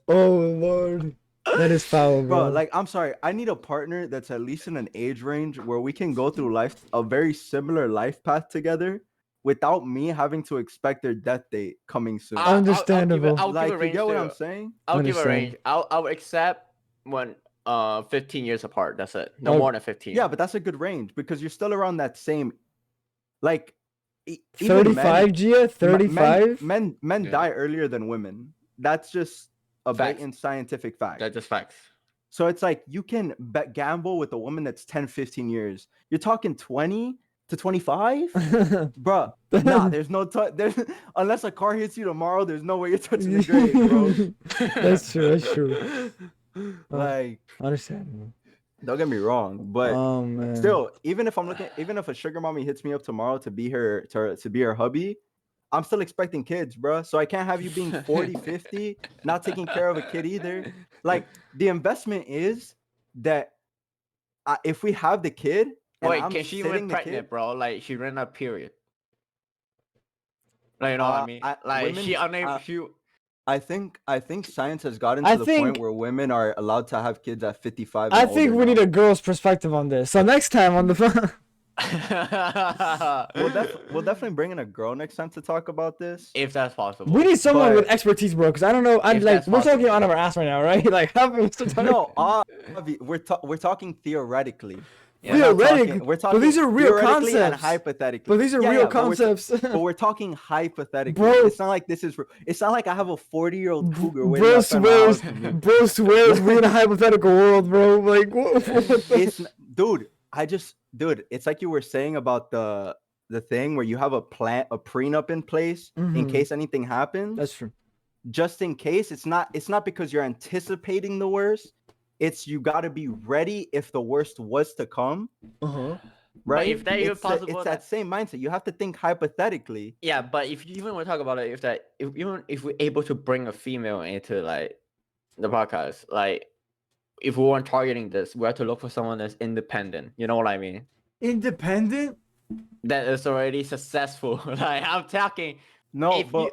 Oh Lord, that is foul, bro. Bro, like, I'm sorry. I need a partner that's at least in an age range where we can go through life, a very similar life path together, without me having to expect their death date coming soon. Understandable. I'll Like, give a you range get what too. I'm saying? I'll give a Understand. range. I'll accept when 15 years apart. That's it. No Oh, more than 15. Yeah, but that's a good range because you're still around that same, like, even 35, Gia. 35. Men Yeah. die earlier than women. That's just a Facts. blatant scientific fact. That's just facts. So it's like you can gamble with a woman that's 10, 15 years. You're talking 20 to 25, bro. Nah, there's no there's unless a car hits you tomorrow, there's no way you're touching the grave, bro. That's true. That's true. Like, Understandable. don't get me wrong, but Oh man. still, even if a sugar mommy hits me up tomorrow to be her hubby, I'm still expecting kids, bro. So I can't have you being 40, 50, not taking care of a kid either. Like, the investment is that if we have the kid, and Wait, I'm can she sitting even the pregnant, kid, bro? Like she ran a period. Like, you know what I mean? Like women, she unable. She. I think science has gotten I to the think- point where women are allowed to have kids at 55. I and think older we need now. a girl's perspective on this. So next time on the phone. We'll definitely bring in a girl next time to talk about this. If that's possible. We need someone with But- expertise, bro. Because I don't know. I'm If like, that's we're talking possible. out of our ass right now, right? Like, how we still talking? No, we're talking theoretically. Yeah. Theoretic- We're talking. but these are real theoretically and concepts. hypothetically. But these are Yeah, real yeah, but we're- concepts. But we're talking hypothetically. Bro. It's not like this is. It's not like I have a 40-year-old cougar waiting Bro outside my house swears, for me. bro swears we're in a hypothetical world, bro. Like, what the? It's dude. It's like you were saying about the thing where you have a prenup in place in Mhm. case anything happens. That's true. Just in case. It's not because you're anticipating the worst. It's you got to be ready if the worst was to come. Uh-huh. Right? if that even it's possible, it's that same mindset. You have to think hypothetically. Yeah, but if you even want to talk about it, if we're able to bring a female into like the podcast, like if we weren't targeting this, we have to look for someone that's independent. You know what I mean? Independent? That is already successful. Like I'm talking. No, If but you-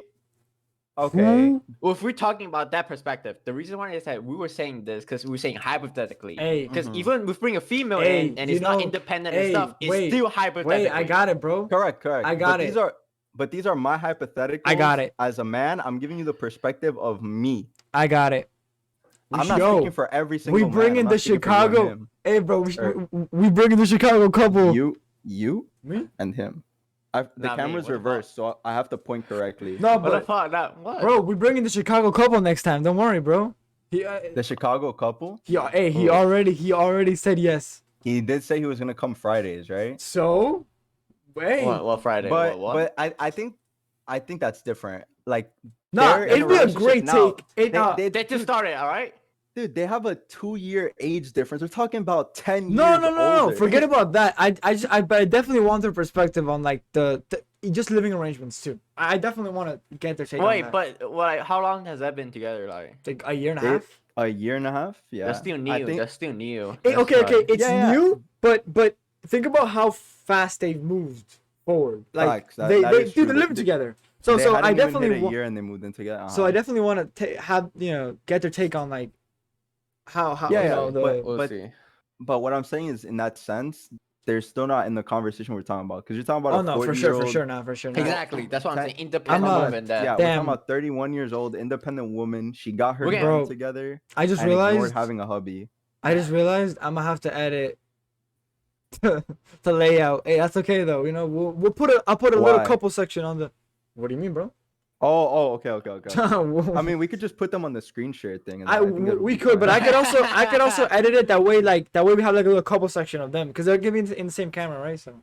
okay. Who? Well, if we're talking about that perspective, the reason why is that we were saying this because we were saying hypothetically. Hey, Because Mhm. even if we bring a female Hey, in and you it's not know- independent hey, and stuff, it's wait, still hypothetical. wait, I got it, bro. Correct. I got it. But these are my hypotheticals. I got it. As a man, I'm giving you the perspective of me. I got it. I'm not Yo, speaking for every single we man. bring I'm in not the speaking for you and Chicago. him. Hey, bro, Or- we bring in the Chicago couple. You, Me? and him. The Not me, camera's what the fuck? reversed, so I have to point correctly. No, What the but fuck? That what? bro, we bring in the Chicago couple next time. Don't worry, bro. He, The Chicago couple. he Oh. already said yes. He did say he was gonna come Fridays, right? So, wait. What Friday? But what? I think that's different. Like, Nah, they're in it'd be a relationship great now. take. It, They They just dude, started, all right? dude, they have a 2-year age difference. We're talking about 10 no, years. no, no, no. older. Forget about that. But I definitely want their perspective on like the just living arrangements too. I definitely want to get their take on Wait, that. but like, how long has that been together? Like, Like a year and a They- half. A year and a half. Yeah. that's still new. I think, That's still new. Hey, That's okay, right. it's Yeah, yeah. new, but think about how fast they've moved forward. Like Facts, that they is true. they're living They- together. So they so hadn't I even definitely hit a want. year and they moved in together. So I definitely want to have get their take on like how Yeah, you yeah, know, the We'll but- see. But what I'm saying is, in that sense, they're still not in the conversation we're talking about, because you're talking about oh a no, 40-year-old. for sure, not for sure. Not. Exactly. That's what I'm Ten- saying. Independent I'm, woman. That. Yeah, we're Damn. talking about 31 years old, independent woman. She got her We're time getting- Bro, together I just and ignored realized. having a hubby. I just realized I'm gonna have to edit the layout. Hey, that's okay though. You know, we'll put I'll put a little Why? couple section on the. What do you mean, bro? Oh, okay. I I mean, we could just put them on the screen share thing. And then I think that'll we be could, but fine. I could also edit it that way. Like that way we have like a little couple section of them because they're giving in the same camera, right? So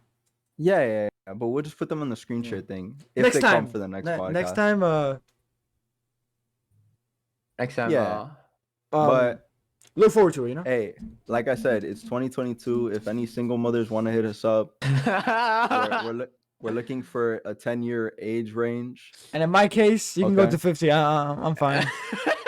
Yeah. But we'll just put them on the screen share thing if next they time come for the next podcast. next time, Next time. Yeah. um, But look forward to it. You know. hey, like I said, it's 2022. If any single mothers want to hit us up, we're looking for a 10-year age range. And in my case, you can go Okay. to 50. I'm fine.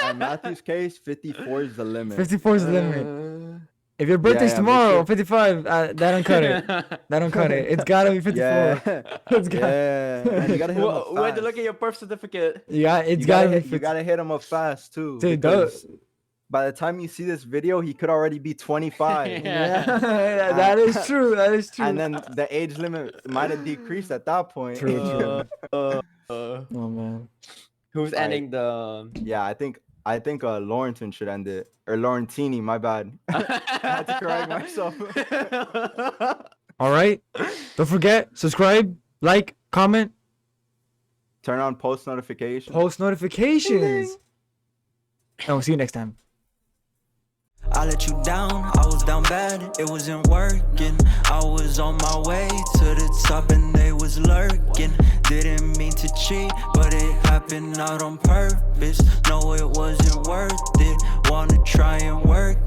In Matthew's case, 54 is the limit. 54 is the limit. If your birthday's yeah, make tomorrow, sure- 55, that don't cut it. That don't cut it. It's gotta be 54. Yeah. It's got, Yeah. And you gotta hit 'em up We had to fast. look at your birth certificate. it's You gotta be hit, 50. you gotta hit him up fast too. Dude, because by the time you see this video, he could already be 25. Yeah, that is true. That is true. And then the age limit might have decreased at that point. True, true. Oh man. Who's Alright. ending the? Yeah, I think Lorentin should end it. Or Lorentini, my bad. I had to correct myself. All right. Don't forget, subscribe, like, comment, Turn on post notifications. post notifications. And we'll see you next time. I let you down, I was down bad, it wasn't working. I was on my way to the top and they was lurking. Didn't mean to cheat, but it happened out on purpose. No, it wasn't worth it. Wanna try and work